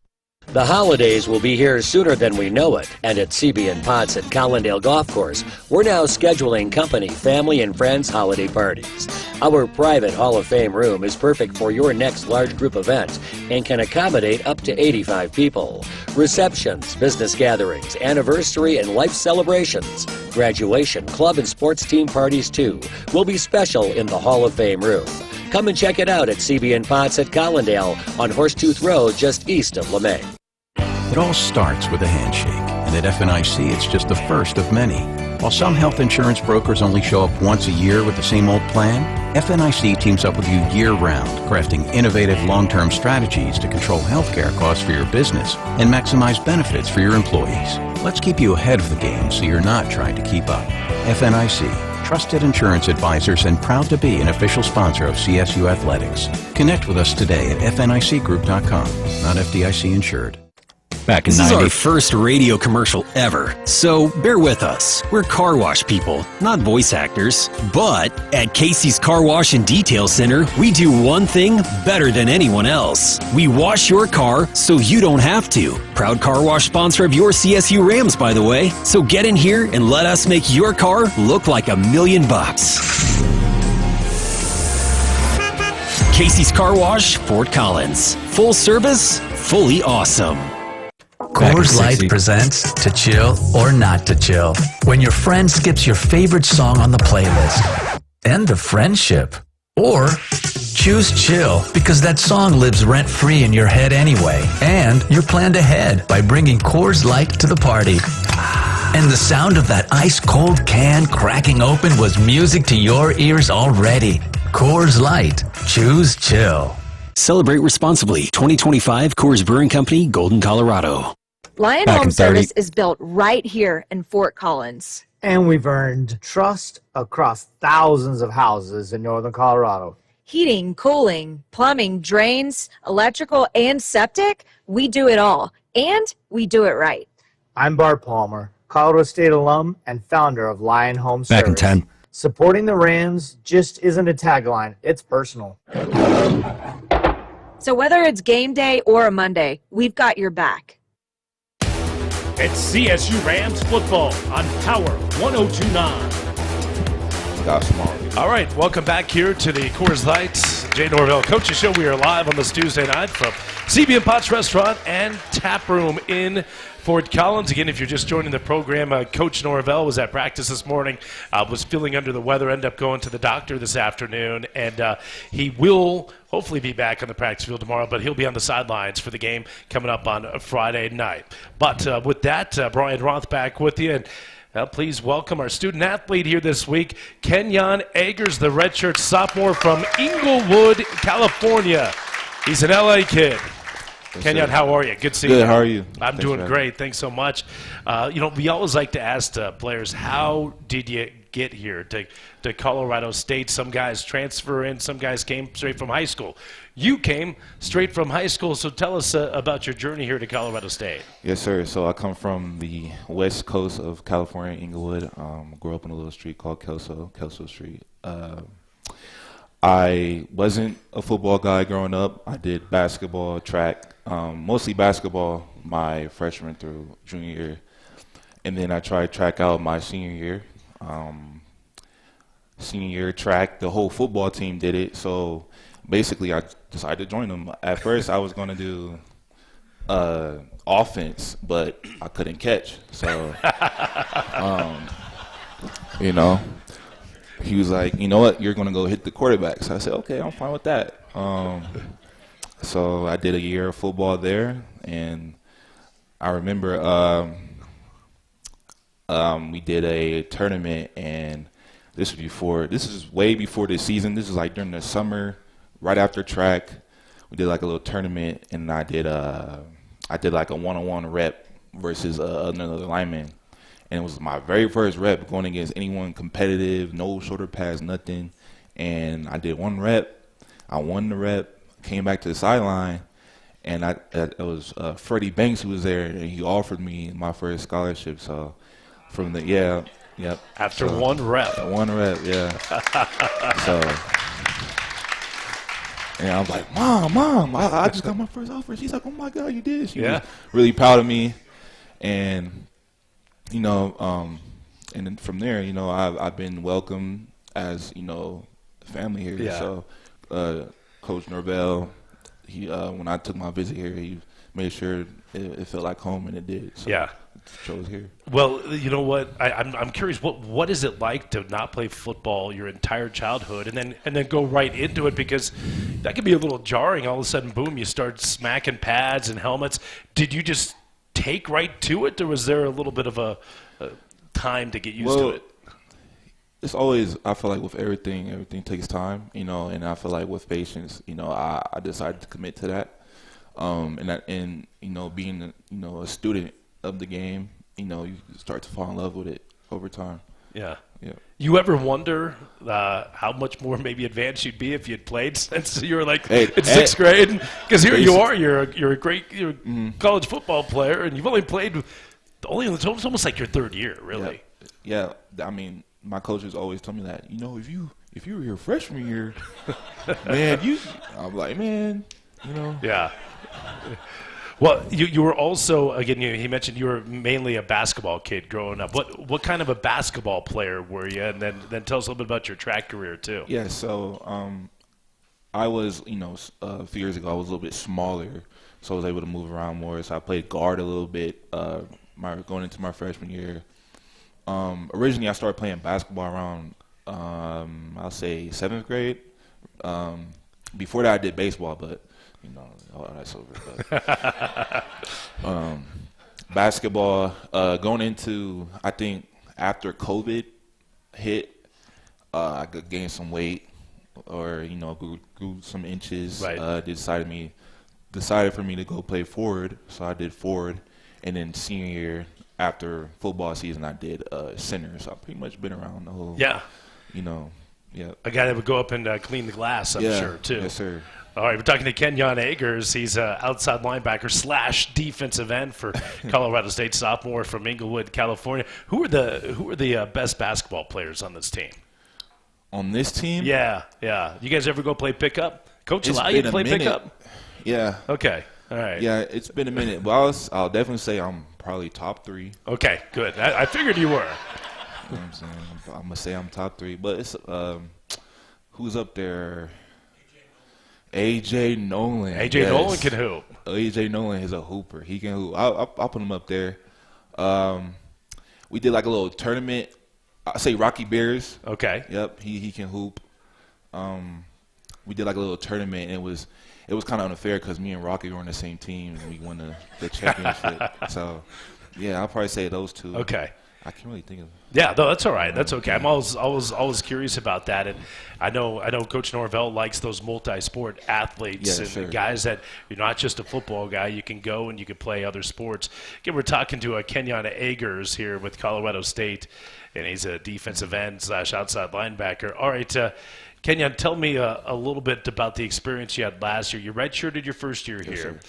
The holidays will be here sooner than we know it, and at CB & Potts at Collindale Golf Course, we're now scheduling company, family, and friends holiday parties. Our private Hall of Fame room is perfect for your next large group event and can accommodate up to 85 people. Receptions, business gatherings, anniversary and life celebrations, graduation, club and sports team parties too, will be special in the Hall of Fame room. Come and check it out at CB & Potts at Collindale on Horsetooth Road just east of LeMay. It all starts with a handshake, and at FNIC it's just the first of many. While some health insurance brokers only show up once a year with the same old plan, FNIC teams up with you year-round, crafting innovative long-term strategies to control healthcare costs for your business and maximize benefits for your employees. Let's keep you ahead of the game so you're not trying to keep up. FNIC, trusted insurance advisors and proud to be an official sponsor of CSU Athletics. Connect with us today at fnicgroup.com, not FDIC insured. Back in This 90. is our first radio commercial ever, so bear with us. We're car wash people, not voice actors. But at Casey's Car Wash and Detail Center, we do one thing better than anyone else. We wash your car so you don't have to. Proud car wash sponsor of your CSU Rams, by the way. So get in here and let us make your car look like $1 million. Casey's Car Wash, Fort Collins. Full service, fully awesome. Coors Light presents To Chill or Not to Chill. When your friend skips your favorite song on the playlist. End the friendship. Or choose chill because that song lives rent-free in your head anyway. And you're planned ahead by bringing Coors Light to the party. And the sound of that ice-cold can cracking open was music to your ears already. Coors Light. Choose chill. Celebrate responsibly. 2025 Coors Brewing Company, Golden, Colorado. Lion Back Home in 30. Service is built right here in Fort Collins. And we've earned trust across thousands of houses in northern Colorado. Heating, cooling, plumbing, drains, electrical, and septic, we do it all. And we do it right. I'm Bart Palmer, Colorado State alum and founder of Lion Home Service. Back in 10. Supporting the Rams just isn't a tagline, it's personal. So whether it's game day or a Monday, we've got your back. It's CSU Rams football on Power 1029. All right, welcome back here to the Coors Light Jay Norvell Coaches Show. We are live on this Tuesday night from CB & Potts Restaurant and Tap Room in Fort Collins. Again, if you're just joining the program, Coach Norvell was at practice this morning, was feeling under the weather, ended up going to the doctor this afternoon, and he will hopefully be back on the practice field tomorrow, but he'll be on the sidelines for the game coming up on Friday night. But with that, Brian Roth back with you, and please welcome our student athlete here this week, Kenyon Agers, the redshirt sophomore from Inglewood, California. He's an LA kid. Kenyon, how are you? Good seeing you. you. How are you? I'm doing great. Thanks so much. We always like to ask players, how did you get here to Colorado State? Some guys transfer in, some guys came straight from high school. You came straight from high school, so tell us about your journey here to Colorado State. Yes, sir. So I come from the west coast of California, Inglewood. Grew up in a little street called Kelso Street. I wasn't a football guy growing up. I did basketball, track, mostly basketball my freshman through junior year. And then I tried track out my senior year. Senior year track, the whole football team did it. So basically I decided to join them. At first I was going to do offense, but I couldn't catch. So, he was like, you know what, you're going to go hit the quarterback. So I said, okay, I'm fine with that. So I did a year of football there, and I remember we did a tournament, and this is way before the season. This is like during the summer, right after track. We did like a little tournament, and I did like a one-on-one rep versus another lineman. And it was my very first rep going against anyone competitive, no shoulder pads, nothing. And I did one rep. I won the rep, came back to the sideline, and it was Freddie Banks who was there, and he offered me my first scholarship. So from the, After one rep. One rep, yeah. So, and I was like, Mom, I just got my first offer. She's like, oh, my God, you did. She was really proud of me. And and then from there, I've been welcomed as, family here. Yeah. So, Coach Norvell, he when I took my visit here, he made sure it felt like home, and it did. So Yeah. chose here. Well, you know what? I'm curious. What is it like to not play football your entire childhood and then go right into it? Because that can be a little jarring. All of a sudden, boom, you start smacking pads and helmets. Did you just take right to it, or was there a little bit of a time to get used to it? It's always, I feel like with everything takes time, and I feel like with patience, I decided to commit to that. And being a student of the game, you start to fall in love with it over time. Yeah. Yeah. You ever wonder how much more maybe advanced you'd be if you'd played since you were like in sixth grade? Because here you are, you're a great college football player, and you've only played it's almost like your third year, really. Yeah. I mean, my coaches always tell me that. If you were your freshman year, man, I'm like, man, Yeah. Well, you were also, again, he mentioned you were mainly a basketball kid growing up. What kind of a basketball player were you? And then tell us a little bit about your track career, too. Yeah, so I was, a few years ago, I was a little bit smaller, so I was able to move around more. So I played guard a little bit going into my freshman year. Originally, I started playing basketball around, I'll say, 7th grade. Before that, I did baseball, but all that's over. But, basketball, going into, I think, after COVID hit, I could gain some weight or, grew some inches. Right. Decided for me to go play forward, so I did forward. And then senior year, after football season, I did center. So I've pretty much been around the whole, Yeah. A guy that would go up and clean the glass, I'm sure, too. Yes, sir. All right, we're talking to Kenyon Eggers. He's an outside linebacker / defensive end for Colorado State, sophomore from Inglewood, California. Who are the best basketball players on this team? On this team? Yeah. You guys ever go play pickup? Coach allow you to play pickup? Yeah. Okay. All right. Yeah, it's been a minute, but I'll definitely say I'm probably top 3. Okay, good. I figured you were. You know what I'm saying? I'm gonna say I'm top 3, but it's who's up there? AJ Nolan. AJ Nolan can hoop. AJ Nolan is a hooper. He can hoop. I'll put him up there. We did like a little tournament. I say Rocky Bears. Okay. Yep. He can hoop. We did like a little tournament, and it was kind of unfair because me and Rocky were on the same team, and we won the championship. So, yeah, I'll probably say those two. Okay. I can't really think of. Yeah, no, that's all right. That's okay. I'm always curious about that, and I know Coach Norvell likes those multi-sport athletes and sure. guys that you're not just a football guy. You can go and you can play other sports. Again, we're talking to Kenyon Eggers here with Colorado State, and he's a defensive end / outside linebacker. All right, Kenyon, tell me a little bit about the experience you had last year. You redshirted your first year here. Sir.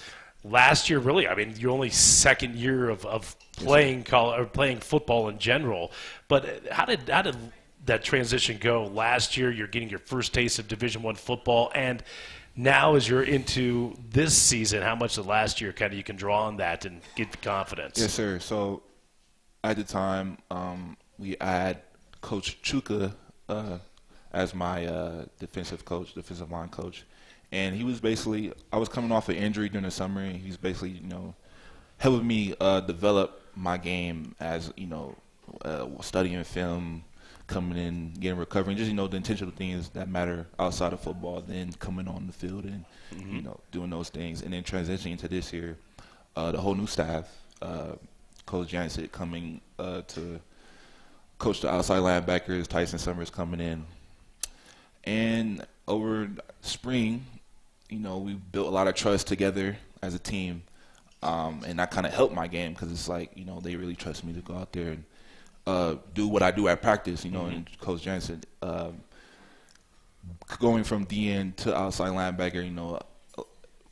Last year, really, I mean, your only second year of playing playing football in general. But how did that transition go? Last year, you're getting your first taste of Division I football, and now as you're into this season, how much of last year kind of you can draw on that and get confidence? Yes, sir. So at the time, I had Coach Chuka as my defensive line coach. And he was basically, I was coming off an injury during the summer, and he's basically, helping me develop my game as, studying film, coming in, getting recovery, just, the intentional things that matter outside of football, then coming on the field and, doing those things. And then transitioning into this year, the whole new staff, Coach Jansen coming to coach the outside linebackers, Tyson Summers coming in. And over spring, we built a lot of trust together as a team, and that kind of helped my game because it's like, they really trust me to go out there and do what I do at practice, and Coach Jansen, going from DN to outside linebacker,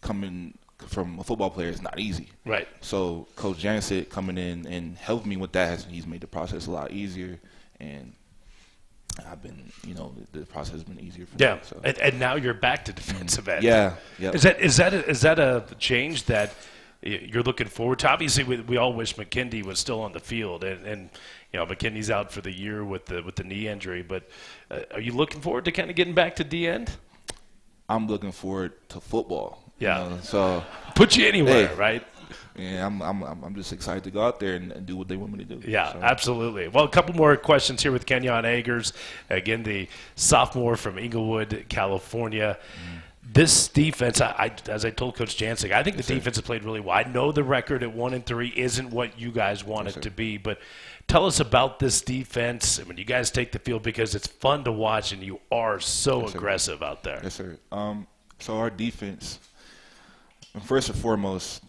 coming from a football player is not easy. Right. So Coach Jansen coming in and helping me with that, he's made the process a lot easier, and I've been, the process has been easier for me. So. And now you're back to defensive end. Yeah. Yep. Is that a change that you're looking forward to? Obviously, we all wish McKindy was still on the field, and McKindy's out for the year with the knee injury. But are you looking forward to kind of getting back to D end? I'm looking forward to football. Yeah. So put you anywhere, right? Yeah, I'm just excited to go out there and do what they want me to do. Yeah, so. Absolutely. Well, a couple more questions here with Kenyon Eggers. Again, the sophomore from Inglewood, California. This defense, as I told Coach Jansen, I think the defense has played really well. I know the record at 1-3 isn't what you guys want it to be, but tell us about this defense when you guys take the field, because it's fun to watch and you are so aggressive out there. Yes, sir. So our defense, first and foremost,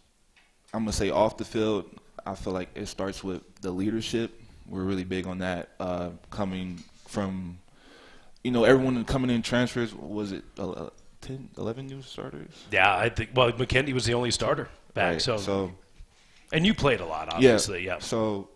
I'm going to say off the field, I feel like it starts with the leadership. We're really big on that. Coming from, everyone coming in transfers, was it 10, 11 new starters? Yeah, I think, McKindy was the only starter back. Right. So, and you played a lot, obviously. Yeah. So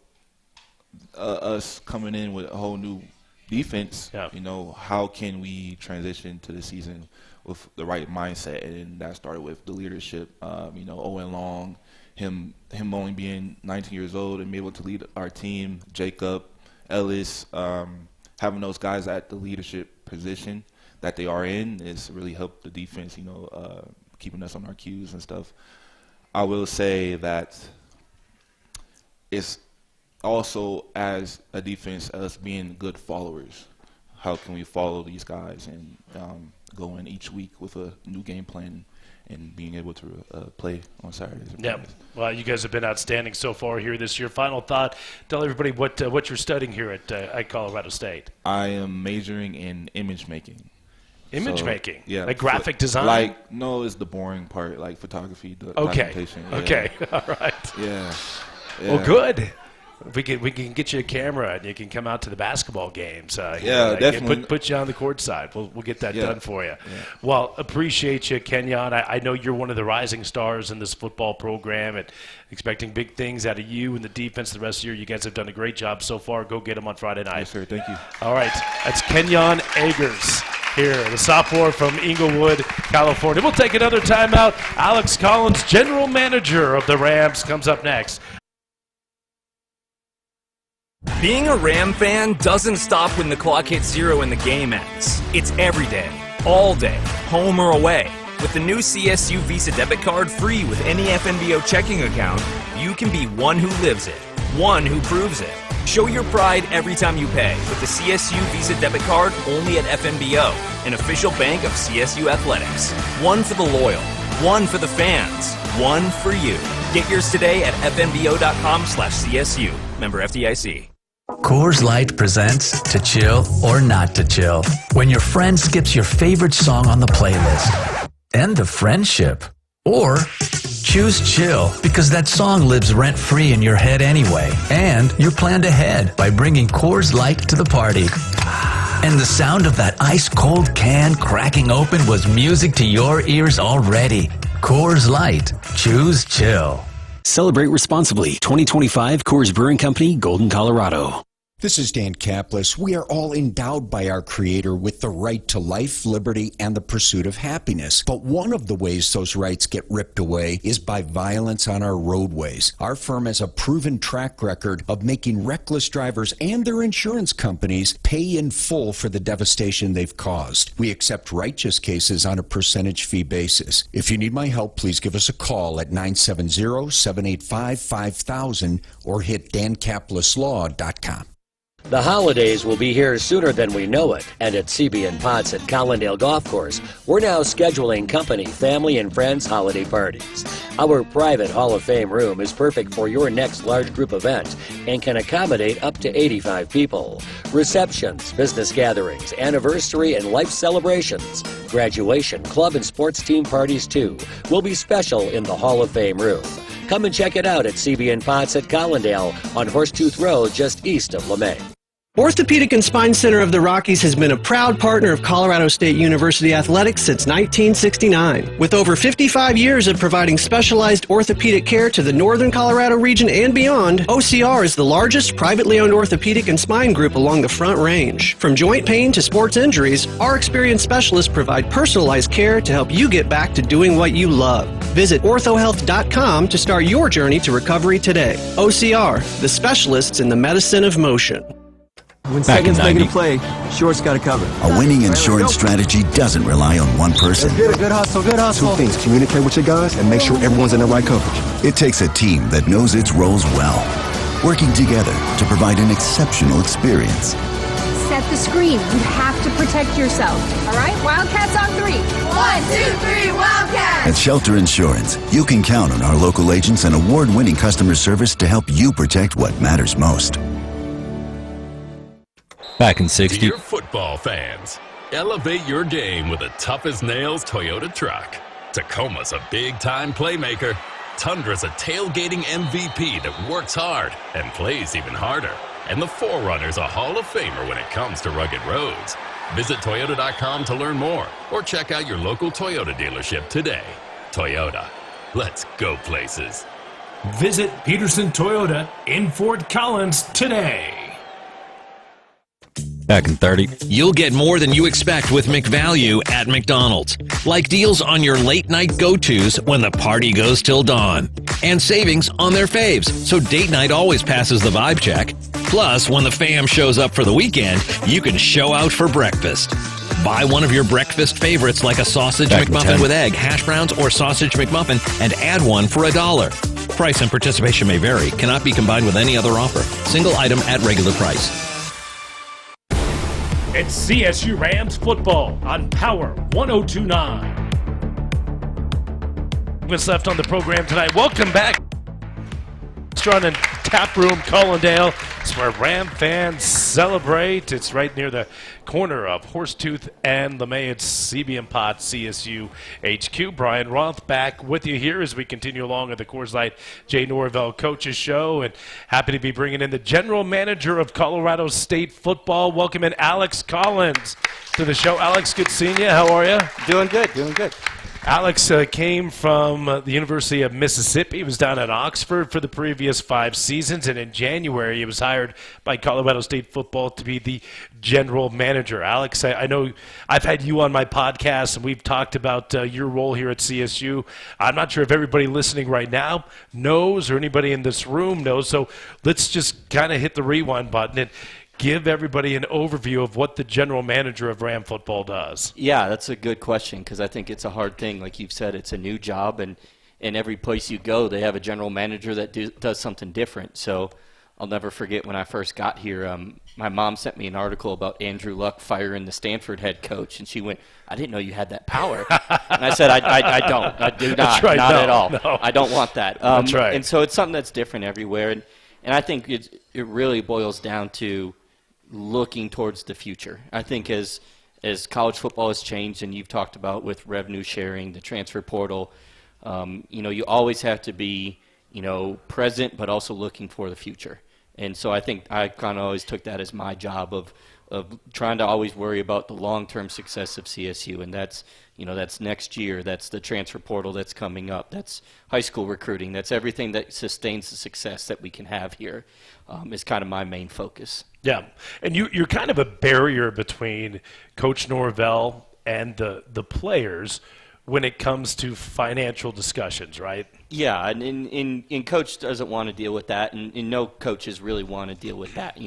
us coming in with a whole new defense, how can we transition to the season with the right mindset? And that started with the leadership, Owen Long, him only being 19 years old and be able to lead our team, Jacob, Ellis, having those guys at the leadership position that they are in is really helped the defense, keeping us on our cues and stuff. I will say that it's also, as a defense, us being good followers. How can we follow these guys and go in each week with a new game plan and being able to play on Saturdays? Yeah. Well, you guys have been outstanding so far here this year. Final thought, tell everybody what you're studying here at Colorado State. I am majoring in image making. Image making? Yeah. Like graphic design? No, it's the boring part, like photography, okay. documentation. Yeah. Okay, all right. Yeah. Well, good. We can get you a camera and you can come out to the basketball games. Definitely. Put you on the court side. We'll get that done for you. Yeah. Well, appreciate you, Kenyon. I know you're one of the rising stars in this football program, and expecting big things out of you and the defense the rest of the year. You guys have done a great job so far. Go get them on Friday night. Yes, sir. Thank you. All right. That's Kenyon Eggers here, the sophomore from Inglewood, California. We'll take another timeout. Alex Collins, general manager of the Rams, comes up next. Being a Ram fan doesn't stop when the clock hits 0 and the game ends. It's every day, all day, home or away. With the new CSU Visa debit card free with any FNBO checking account, you can be one who lives it, one who proves it. Show your pride every time you pay with the CSU Visa debit card only at FNBO, an official bank of CSU Athletics. One for the loyal, one for the fans, one for you. Get yours today at fnbo.com/CSU. Member FDIC. Coors Light presents To Chill or Not to Chill. When your friend skips your favorite song on the playlist. End the friendship. Or choose chill because that song lives rent-free in your head anyway. And you're planned ahead by bringing Coors Light to the party. And the sound of that ice-cold can cracking open was music to your ears already. Coors Light. Choose chill. Celebrate responsibly. 2025 Coors Brewing Company, Golden, Colorado. This is Dan Kaplis. We are all endowed by our Creator with the right to life, liberty, and the pursuit of happiness. But one of the ways those rights get ripped away is by violence on our roadways. Our firm has a proven track record of making reckless drivers and their insurance companies pay in full for the devastation they've caused. We accept righteous cases on a percentage fee basis. If you need my help, please give us a call at 970-785-5000 or hit dankapleslaw.com. The holidays will be here sooner than we know it, and at CB & Potts at Collindale Golf Course, we're now scheduling company, family, and friends holiday parties. Our private Hall of Fame room is perfect for your next large group event and can accommodate up to 85 people. Receptions, business gatherings, anniversary and life celebrations, graduation, club and sports team parties too, will be special in the Hall of Fame room. Come and check it out at CB & Potts at Collindale on Horsetooth Road just east of LeMay. Orthopedic and Spine Center of the Rockies has been a proud partner of Colorado State University Athletics since 1969. With over 55 years of providing specialized orthopedic care to the northern Colorado region and beyond, OCR is the largest privately owned orthopedic and spine group along the Front Range. From joint pain to sports injuries, our experienced specialists provide personalized care to help you get back to doing what you love. Visit orthohealth.com to start your journey to recovery today. OCR, the specialists in the medicine of motion. When seconds making a play, short's got to cover. A winning insurance strategy doesn't rely on one person. Good hustle, good hustle. Two things: communicate with your guys and make sure everyone's in the right coverage. It takes a team that knows its roles well, working together to provide an exceptional experience. Set the screen. You have to protect yourself. All right, Wildcats on 3. 1, 2, 3, Wildcats! At Shelter Insurance, you can count on our local agents and award-winning customer service to help you protect what matters most. Back in 60. Dear football fans, elevate your game with a tough-as-nails Toyota truck. Tacoma's a big-time playmaker. Tundra's a tailgating MVP that works hard and plays even harder. And the 4Runner's a Hall of Famer when it comes to rugged roads. Visit Toyota.com to learn more or check out your local Toyota dealership today. Toyota, let's go places. Visit Peterson Toyota in Fort Collins today. Back in 30. You'll get more than you expect with McValue at McDonald's. Like deals on your late night go-tos when the party goes till dawn. And savings on their faves, so date night always passes the vibe check. Plus, when the fam shows up for the weekend, you can show out for breakfast. Buy one of your breakfast favorites like a sausage McMuffin with egg, hash browns, or sausage McMuffin and add one for $1. Price and participation may vary. Cannot be combined with any other offer. Single item at regular price. It's CSU Rams football on Power 102.9. What's left on the program tonight? Welcome back. Restaurant and Tap Room, Collindale. It's where Ram fans celebrate. It's right near the corner of Horsetooth and LeMay. It's CB & Potts CSU HQ. Brian Roth back with you here as we continue along at the Coors Light Jay Norvell Coaches Show. And happy to be bringing in the general manager of Colorado State football. Welcome in Alex Collins to the show. Alex, good seeing you. How are you? Doing good, doing good. Alex came from the University of Mississippi. He was down at Oxford for the previous 5 seasons, and in January he was hired by Colorado State football to be the general manager. Alex, I know I've had you on my podcast, and we've talked about your role here at CSU. I'm not sure if everybody listening right now knows or anybody in this room knows, so let's just kind of hit the rewind button and give everybody an overview of what the general manager of Ram football does. Yeah, that's a good question because I think it's a hard thing. Like you've said, it's a new job, and in every place you go, they have a general manager that does something different. So I'll never forget when I first got here, my mom sent me an article about Andrew Luck firing the Stanford head coach, and she went, "I didn't know you had that power." And I said, I don't. I do not. That's right. Not No, at all. No. I don't want that. That's right. And so it's something that's different everywhere. And I think it really boils down to looking towards the future. I think as college football has changed, and you've talked about with revenue sharing, the transfer portal, you always have to be, present, but also looking for the future. And so I think I kind of always took that as my job of trying to always worry about the long-term success of CSU, and that's next year, that's the transfer portal that's coming up, that's high school recruiting, that's everything that sustains the success that we can have here, is kind of my main focus. Yeah, and you're kind of a barrier between Coach Norvell and the players when it comes to financial discussions, right? Yeah, and Coach doesn't want to deal with that, and no coaches really want to deal with that.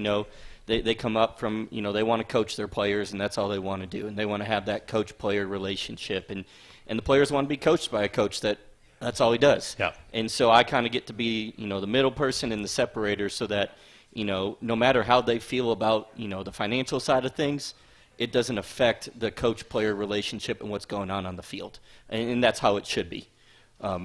They come up from, they want to coach their players, and that's all they want to do, and they want to have that coach-player relationship, and the players want to be coached by a coach that's all he does. Yeah. And so I kind of get to be, the middle person and the separator, so that, no matter how they feel about, the financial side of things, it doesn't affect the coach-player relationship and what's going on the field. And that's how it should be.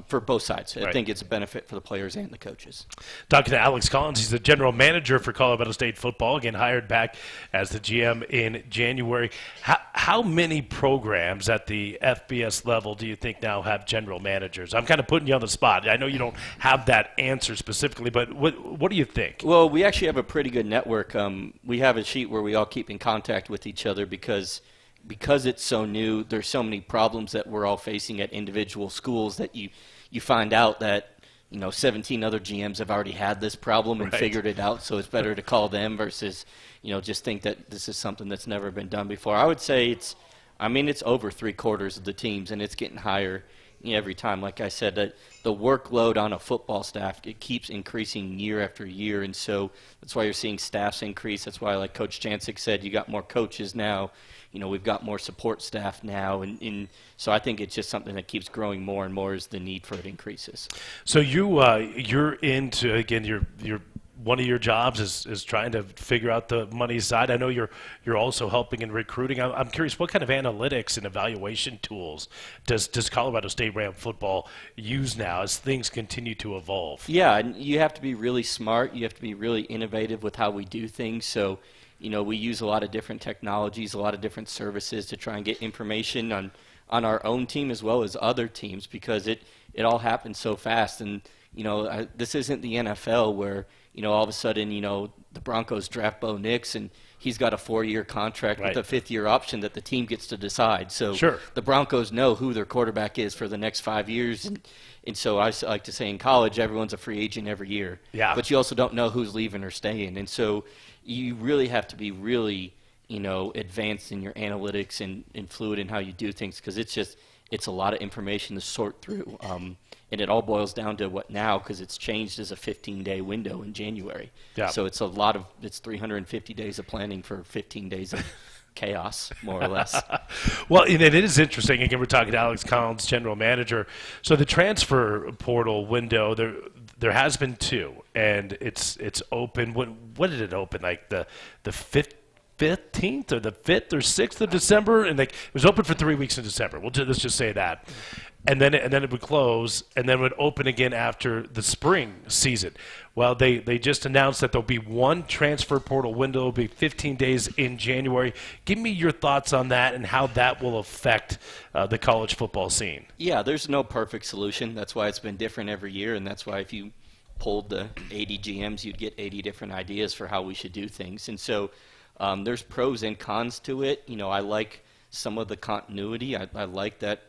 For both sides. I think it's a benefit for the players and the coaches. Talking to Alex Collins, he's the general manager for Colorado State football, again hired back as the GM in January. How many programs at the FBS level do you think now have general managers? I'm kind of putting you on the spot. I know you don't have that answer specifically, but what do you think? Well, we actually have a pretty good network. We have a sheet where we all keep in contact with each other because it's so new, there's so many problems that we're all facing at individual schools that you find out that 17 other GMs have already had this problem and figured it out, so it's better to call them versus just think that this is something that's never been done before. I would say it's over 3/4 of the teams, and it's getting higher every time. Like I said, that the workload on a football staff, it keeps increasing year after year, and so that's why you're seeing staffs increase. That's why, like Coach Jancic said, you got more coaches now. We've got more support staff now, and so I think it's just something that keeps growing more and more as the need for it increases. So you're into, again, you're one of your jobs is trying to figure out the money side. I know you're also helping in recruiting. I'm curious, what kind of analytics and evaluation tools does Colorado State Ram football use now as things continue to evolve? Yeah, and you have to be really smart. You have to be really innovative with how we do things. So we use a lot of different technologies, a lot of different services to try and get information on our own team as well as other teams, because it all happens so fast. And, this isn't the NFL where, all of a sudden, the Broncos draft Bo Nix and he's got a 4-year contract with a 5th-year option that the team gets to decide. So the Broncos know who their quarterback is for the next 5 years. And so I like to say in college, everyone's a free agent every year. Yeah. But you also don't know who's leaving or staying. And so you really have to be really, advanced in your analytics and fluid in how you do things, because it's a lot of information to sort through. And it all boils down to what now, because it's changed as a 15-day window in January. Yeah. So it's 350 days of planning for 15 days of chaos, more or less. Well, and it is interesting. Again, we're talking to Alex Collins, general manager. So the transfer portal window, there has been 2, and it's open. What did it open? Like the 15th or the 5th or 6th of December, and it was open for 3 weeks in December. Let's just say that. And then it would close, and then it would open again after the spring season. Well, they just announced that there'll be one transfer portal window. It'll be 15 days in January. Give me your thoughts on that and how that will affect the college football scene. Yeah, there's no perfect solution. That's why it's been different every year, and that's why if you polled the 80 GMs, you'd get 80 different ideas for how we should do things. And so there's pros and cons to it. I like some of the continuity. I like that.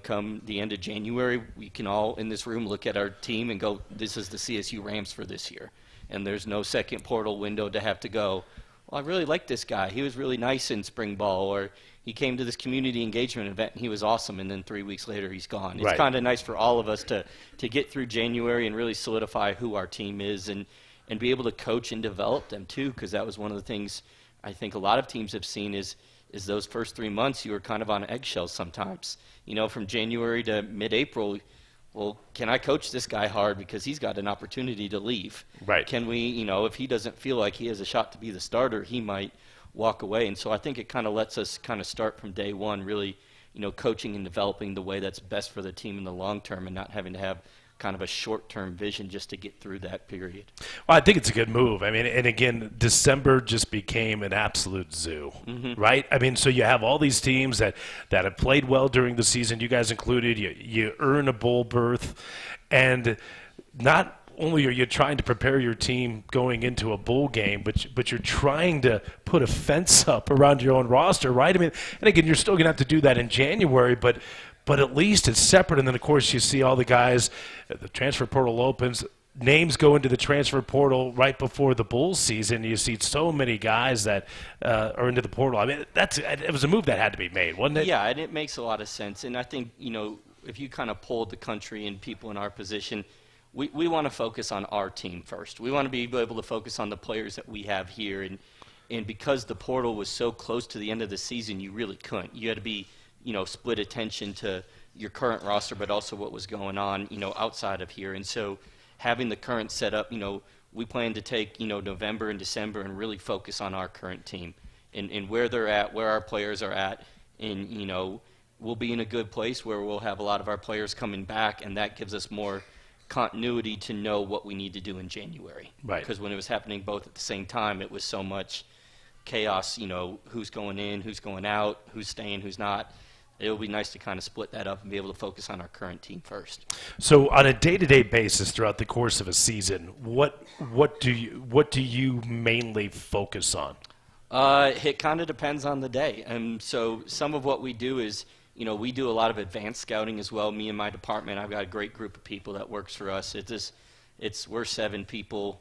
Come the end of January, we can all in this room look at our team and go, this is the CSU Rams for this year. And there's no second portal window to have to go, well, I really like this guy. He was really nice in spring ball, or he came to this community engagement event and he was awesome, and then 3 weeks later he's gone. It's kind of nice for all of us to get through January and really solidify who our team is and be able to coach and develop them too, because that was one of the things I think a lot of teams have seen is those first 3 months you were kind of on eggshells sometimes. From January to mid-April, well, can I coach this guy hard because he's got an opportunity to leave? Right. Can we, if he doesn't feel like he has a shot to be the starter, he might walk away. And so I think it kind of lets us kind of start from day one, really, coaching and developing the way that's best for the team in the long term and not having to have kind of a short-term vision just to get through that period. Well, I think it's a good move. I mean, and again, December just became an absolute zoo, right? I mean, so you have all these teams that have played well during the season, you guys included. You earn a bowl berth, and not only are you trying to prepare your team going into a bowl game, but you're trying to put a fence up around your own roster, right? I mean, and again, you're still going to have to do that in January, but at least it's separate. And then, of course, you see all the guys, the transfer portal opens, names go into the transfer portal right before the bowl season. You see so many guys that are into the portal. I mean, it was a move that had to be made, wasn't it? Yeah, and it makes a lot of sense. And I think, if you kind of polled the country and people in our position, we want to focus on our team first. We want to be able to focus on the players that we have here. And because the portal was so close to the end of the season, you really couldn't. You had to be, split attention to your current roster, but also what was going on, outside of here. And so having the current setup, we plan to take, November and December and really focus on our current team and where they're at, where our players are at. And, we'll be in a good place where we'll have a lot of our players coming back, and that gives us more continuity to know what we need to do in January. Right. Because when it was happening both at the same time, it was so much chaos, who's going in, who's going out, who's staying, who's not. It would be nice to kind of split that up and be able to focus on our current team first. So on a day-to-day basis throughout the course of a season, what do you mainly focus on? It kind of depends on the day. And so some of what we do is, we do a lot of advanced scouting as well. Me and my department, I've got a great group of people that works for us. We're 7 people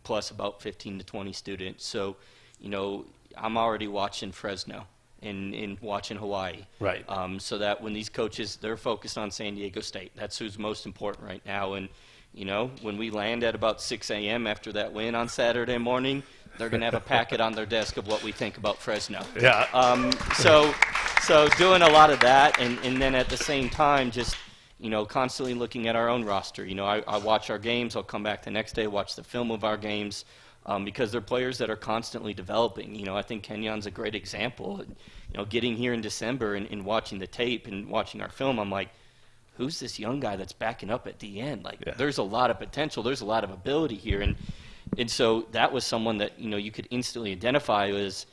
plus about 15 to 20 students. So, I'm already watching Fresno and watching Hawaii. Right. So that when these coaches, they're focused on San Diego State. That's who's most important right now. And, when we land at about 6 a.m. after that win on Saturday morning, they're going to have a packet on their desk of what we think about Fresno. Yeah. So doing a lot of that, and then at the same time, just, constantly looking at our own roster. I watch our games. I'll come back the next day, watch the film of our games, because they're players that are constantly developing. I think Kenyon's a great example. Getting here in December and watching the tape and watching our film, I'm like, who's this young guy that's backing up at the end? There's a lot of potential. There's a lot of ability here. And so that was someone that, you could instantly identify as,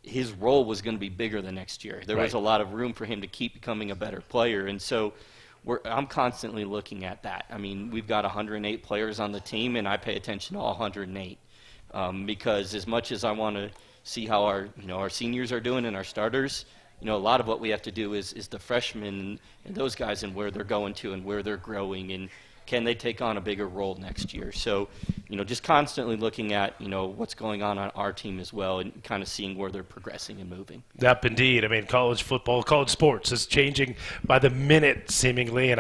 his role was going to be bigger the next year. There was a lot of room for him to keep becoming a better player. And so I'm constantly looking at that. I mean, we've got 108 players on the team, and I pay attention to all 108 because as much as I want to see how our seniors are doing and our starters, a lot of what we have to do is the freshmen and those guys and where they're going to and where they're growing and can they take on a bigger role next year. So, just constantly looking at, what's going on our team as well and kind of seeing where they're progressing and moving. Yep, indeed. I mean, college football, college sports is changing by the minute, seemingly, and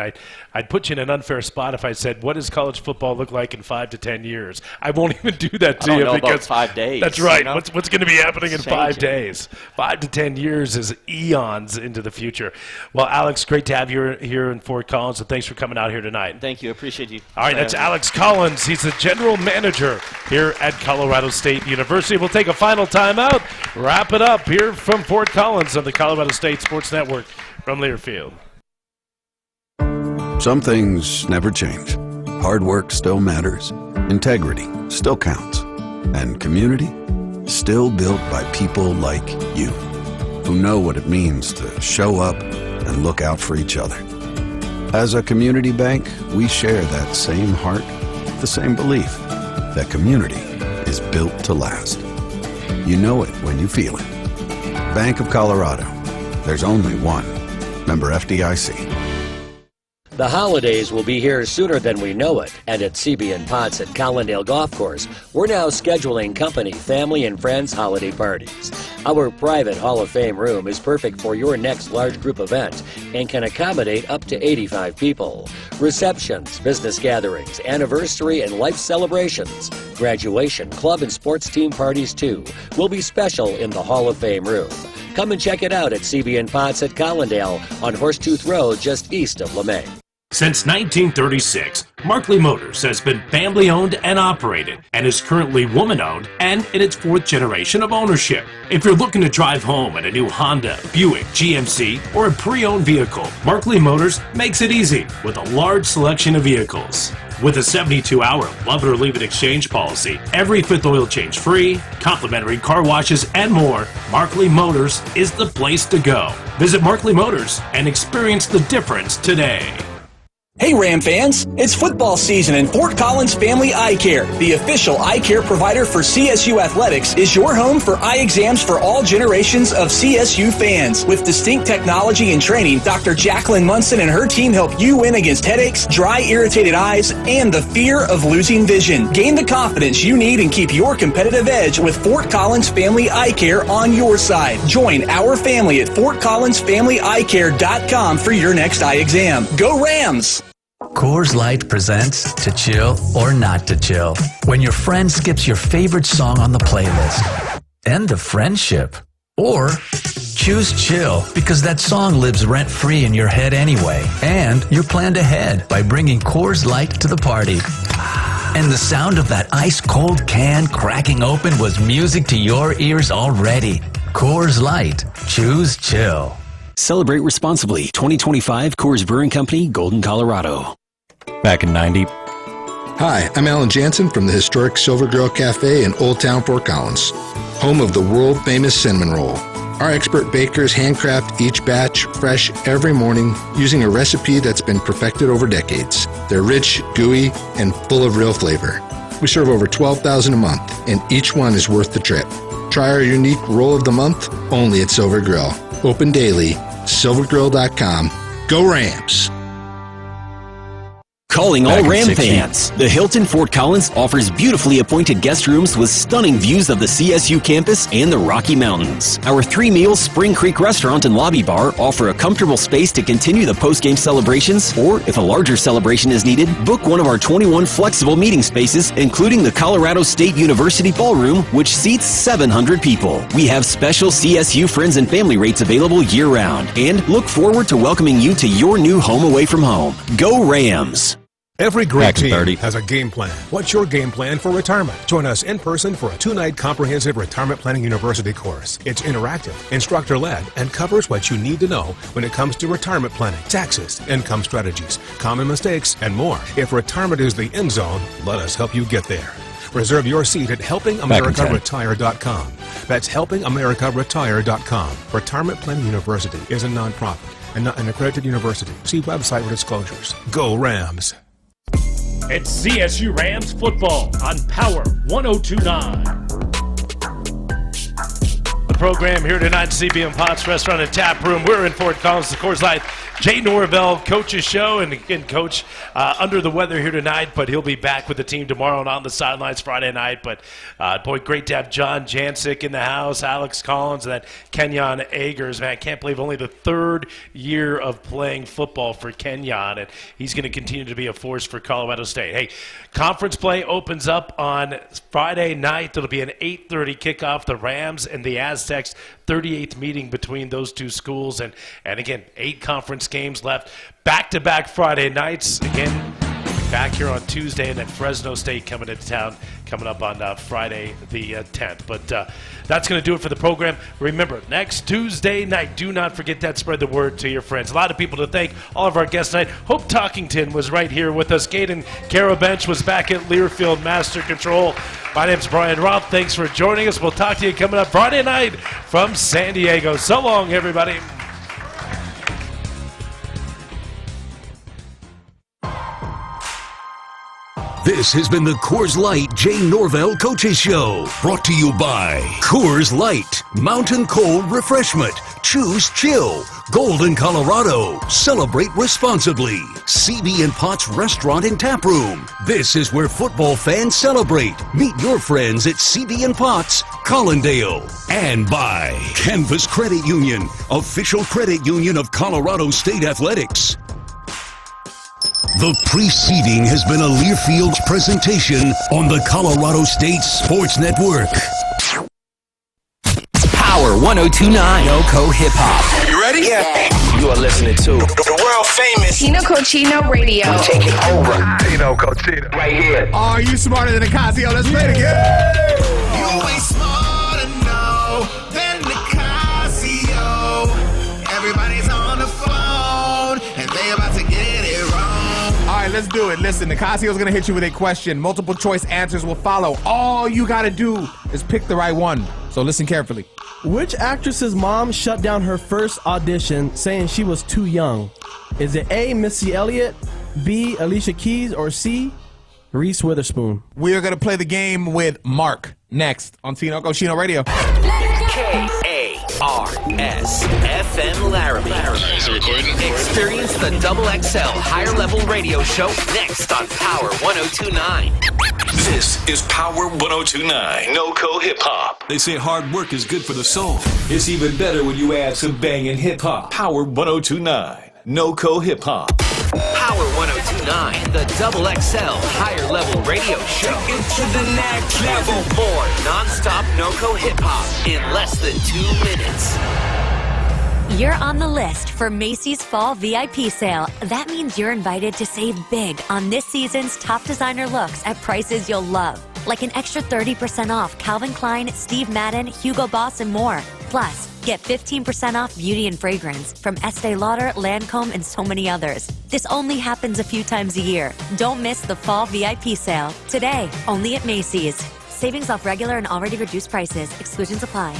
I'd put you in an unfair spot if I said, what does college football look like in 5 to 10 years? I won't even do that to you because about 5 days. That's right. What's going to be happening in 5 days? 5 to 10 years is eons into the future. Well, Alex, great to have you here in Fort Collins, and thanks for coming out here tonight. Thank you. Appreciate you. All right, that's Alex Collins. He's the general manager here at Colorado State University. We'll take a final timeout, wrap it up here from Fort Collins on the Colorado State Sports Network from Learfield. Some things never change. Hard work still matters. Integrity still counts. And community still built by people like you, who know what it means to show up and look out for each other. As a community bank, we share that same heart, the same belief that community is built to last. You know it when you feel it. Bank of Colorado. There's only one. Member FDIC. The holidays will be here sooner than we know it, and at CB & Potts at Collindale Golf Course, we're now scheduling company, family, and friends holiday parties. Our private Hall of Fame room is perfect for your next large group event and can accommodate up to 85 people. Receptions, business gatherings, anniversary and life celebrations, graduation, club and sports team parties too, will be special in the Hall of Fame room. Come and check it out at CB & Potts at Collindale on Horsetooth Road just east of LeMay. Since 1936, Markley Motors has been family-owned and operated and is currently woman-owned and in its 4th generation of ownership. If you're looking to drive home in a new Honda, Buick, GMC, or a pre-owned vehicle, Markley Motors makes it easy with a large selection of vehicles. With a 72-hour love it or leave it exchange policy, every 5th oil change free, complimentary car washes, and more, Markley Motors is the place to go. Visit Markley Motors and experience the difference today. Hey Ram fans, it's football season and Fort Collins Family Eye Care, the official eye care provider for CSU Athletics, is your home for eye exams for all generations of CSU fans. With distinct technology and training, Dr. Jacqueline Munson and her team help you win against headaches, dry, irritated eyes, and the fear of losing vision. Gain the confidence you need and keep your competitive edge with Fort Collins Family Eye Care on your side. Join our family at FortCollinsFamilyEyeCare.com for your next eye exam. Go Rams! Coors Light presents To Chill or Not to Chill. When your friend skips your favorite song on the playlist. End the friendship. Or choose chill because that song lives rent-free in your head anyway. And you're planned ahead by bringing Coors Light to the party. And the sound of that ice-cold can cracking open was music to your ears already. Coors Light. Choose chill. Celebrate responsibly. 2025 Coors Brewing Company, Golden, Colorado. Back in 90. Hi, I'm Alan Jansen from the historic Silver Grill Cafe in Old Town Fort Collins, home of the world-famous cinnamon roll. Our expert bakers handcraft each batch fresh every morning using a recipe that's been perfected over decades. They're rich, gooey, and full of real flavor. We serve over 12,000 a month, and each one is worth the trip. Try our unique roll of the month only at Silver Grill. Open daily, silvergrill.com. Go Rams! Calling all Back in Ram 60. fans. The Hilton Fort Collins offers beautifully appointed guest rooms with stunning views of the CSU campus and the Rocky Mountains. Our 3-meal Spring Creek restaurant and lobby bar offer a comfortable space to continue the post-game celebrations, or if a larger celebration is needed, book one of our 21 flexible meeting spaces, including the Colorado State University Ballroom, which seats 700 people. We have special CSU friends and family rates available year-round, and look forward to welcoming you to your new home away from home. Go Rams! Every great Back in team 30. has a game plan. What's your game plan for retirement? Join us in person for a 2-night comprehensive retirement planning university course. It's interactive, instructor-led, and covers what you need to know when it comes to retirement planning, taxes, income strategies, common mistakes, and more. If retirement is the end zone, let us help you get there. Reserve your seat at helpingamericaretire.com. That's helpingamericaretire.com. Retirement Planning University is a nonprofit and not an accredited university. See website for disclosures. Go Rams! It's CSU Rams football on Power 102.9. The program here tonight, CB and Potts Restaurant and Tap Room. We're in Fort Collins, the Coors Light Jay Norvell, Coach's Show, and again, Coach under the weather here tonight, but he'll be back with the team tomorrow and on the sidelines Friday night. But, boy, great to have John Jancic in the house, Alex Collins, and that Kenyon Agers. Man, I can't believe only the 3rd year of playing football for Kenyon, and he's going to continue to be a force for Colorado State. Hey, conference play opens up on Friday night. It'll be an 8:30 kickoff. The Rams and the Aztecs, 38th meeting between those two schools. And again, 8 conference games left. Back-to-back Friday nights. Again, back here on Tuesday, and then Fresno State coming into town coming up on Friday the 10th. But that's going to do it for the program. Remember, next Tuesday night, do not forget that. Spread the word to your friends. A lot of people to thank. All of our guests tonight. Hope Talkington was right here with us. Gaten Carabench was back at Learfield Master Control. My name's Brian Roth. Thanks for joining us. We'll talk to you coming up Friday night from San Diego. So long, everybody. This has been the Coors Light Jay Norvell Coaches Show. Brought to you by Coors Light, Mountain Cold Refreshment. Choose chill. Golden, Colorado. Celebrate responsibly. CB and Potts Restaurant and Tap Room. This is where football fans celebrate. Meet your friends at CB and Potts, Collindale. And by Canvas Credit Union, official credit union of Colorado State Athletics. The preceding has been a Learfield presentation on the Colorado State Sports Network. Power 102.9 NoCo Hip Hop. You ready? Yeah. You are listening to the world famous Tino Cochino Radio. We're taking over. Tino Cochino. Right here. Are you smarter than Ocasio? Let's play it again. You ain't smarter, no, than Ocasio. Everybody's on the phone, and they about to get it wrong. All right, let's do it. Listen, Ocasio's going to hit you with a question. Multiple choice answers will follow. All you got to do is pick the right one. So listen carefully. Which actress's mom shut down her first audition saying she was too young? Is it A, Missy Elliott, B, Alicia Keys, or C, Reese Witherspoon? We are going to play the game with Mark next on Tino Cochino Radio. KARS-FM Laramie. Is it recording? Experience the Double XL Higher Level Radio Show next on Power 102.9. This is Power 102.9 NoCo Hip Hop. They say hard work is good for the soul. It's even better when you add some banging hip hop. Power 102.9 NoCo Hip Hop. Power 102.9, the Double XL Higher Level Radio Show. Into the next level. More non-stop NoCo Hip Hop in less than 2 minutes. You're on the list for Macy's Fall VIP Sale. That means you're invited to save big on this season's top designer looks at prices you'll love. Like an extra 30% off Calvin Klein, Steve Madden, Hugo Boss, and more. Plus, get 15% off beauty and fragrance from Estee Lauder, Lancome, and so many others. This only happens a few times a year. Don't miss the Fall VIP Sale. Today, only at Macy's. Savings off regular and already reduced prices. Exclusions apply.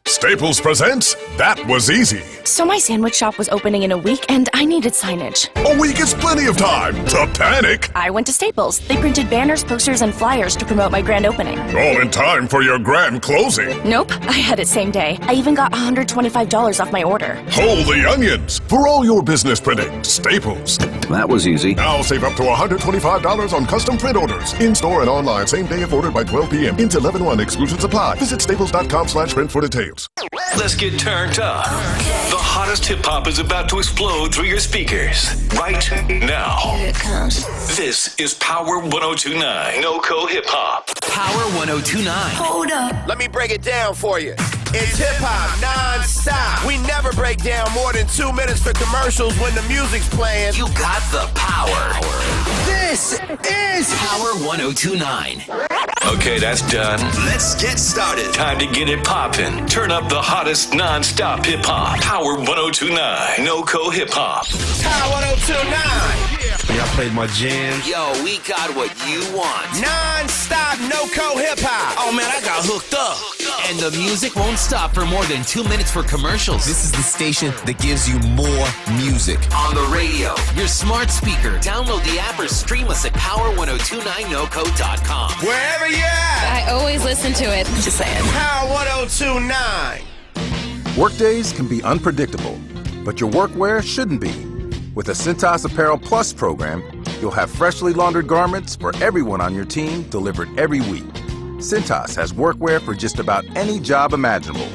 Staples presents That Was Easy. So my sandwich shop was opening in a week and I needed signage. A week is plenty of time to panic. I went to Staples. They printed banners, posters, and flyers to promote my grand opening. All in time for your grand closing. Nope, I had it same day. I even got $125 off my order. Hold the onions. For all your business printing, Staples. That was easy. Now save up to $125 on custom print orders. In-store and online, same day if ordered by 12 p.m. into 11/1. Exclusions apply. Visit staples.com/print for details. Let's get turned up. The hottest hip hop is about to explode through your speakers right now. Here it comes. This is Power 102.9 NoCo Hip Hop. Power 102.9. Hold up. Let me break it down for you. It's hip-hop non-stop. We never break down more than 2 minutes for commercials when the music's playing. You got the power. This is Power 102.9. Okay, that's done. Let's get started. Time to get it poppin'. Turn up the hottest non-stop hip-hop. Power 102.9 NoCo Hip Hop. Power 102.9. Y'all played my jams. Yo, we got what you want. Non-stop NoCo hip-hop. Oh, man, I got hooked up. And the music won't stop for more than 2 minutes for commercials. This is the station that gives you more music. On the radio, your smart speaker. Download the app or stream us at power1029noco.com. Wherever you're at. I always listen to it. Just saying. Power 102.9. Workdays can be unpredictable, but your workwear shouldn't be. With the Cintas Apparel Plus program, you'll have freshly laundered garments for everyone on your team delivered every week. Cintas has workwear for just about any job imaginable,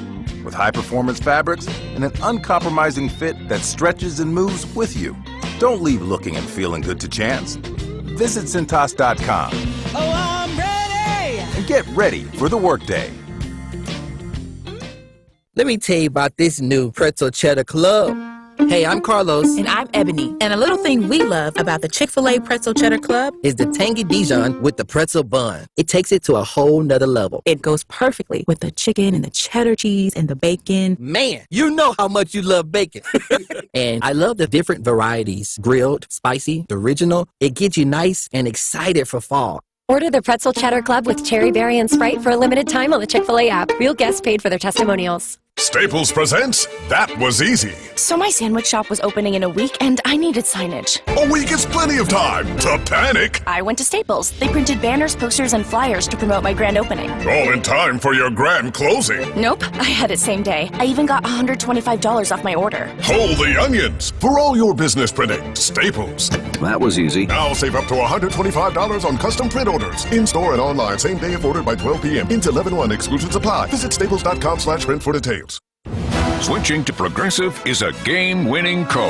with high-performance fabrics and an uncompromising fit that stretches and moves with you. Don't leave looking and feeling good to chance. Visit Cintas.com. Oh, I'm ready! And get ready for the workday. Let me tell you about this new Pretzel Cheddar Club. Hey, I'm Carlos. And I'm Ebony. And a little thing we love about the Chick-fil-A Pretzel Cheddar Club is the tangy Dijon with the pretzel bun. It takes it to a whole nother level. It goes perfectly with the chicken and the cheddar cheese and the bacon. Man, you know how much you love bacon. And I love the different varieties. Grilled, spicy, the original. It gets you nice and excited for fall. Order the Pretzel Cheddar Club with Cherry Berry and Sprite for a limited time on the Chick-fil-A app. Real guests paid for their testimonials. Staples presents That Was Easy. So my sandwich shop was opening in a week and I needed signage. A week is plenty of time to panic. I went to Staples. They printed banners, posters, and flyers to promote my grand opening. All in time for your grand closing. Nope, I had it same day. I even got $125 off my order. Hold the onions. For all your business printing, Staples. That was easy. Now save up to $125 on custom print orders. In-store and online, same day if ordered by 12 p.m. into 11/1. Exclusions apply. Visit staples.com/print for details. Switching to Progressive is a game-winning call.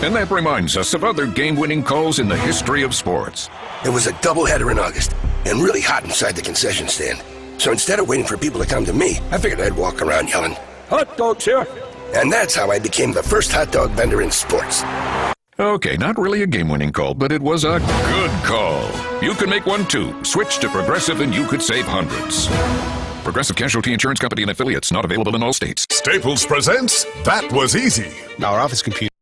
And that reminds us of other game-winning calls in the history of sports. It was a doubleheader in August, and really hot inside the concession stand. So instead of waiting for people to come to me, I figured I'd walk around yelling, "Hot dogs here!" And that's how I became the first hot dog vendor in sports. Okay, not really a game-winning call, but it was a good call. You can make one too. Switch to Progressive and you could save hundreds. Progressive Casualty Insurance Company and affiliates, not available in all states. Staples presents That Was Easy. Our office computer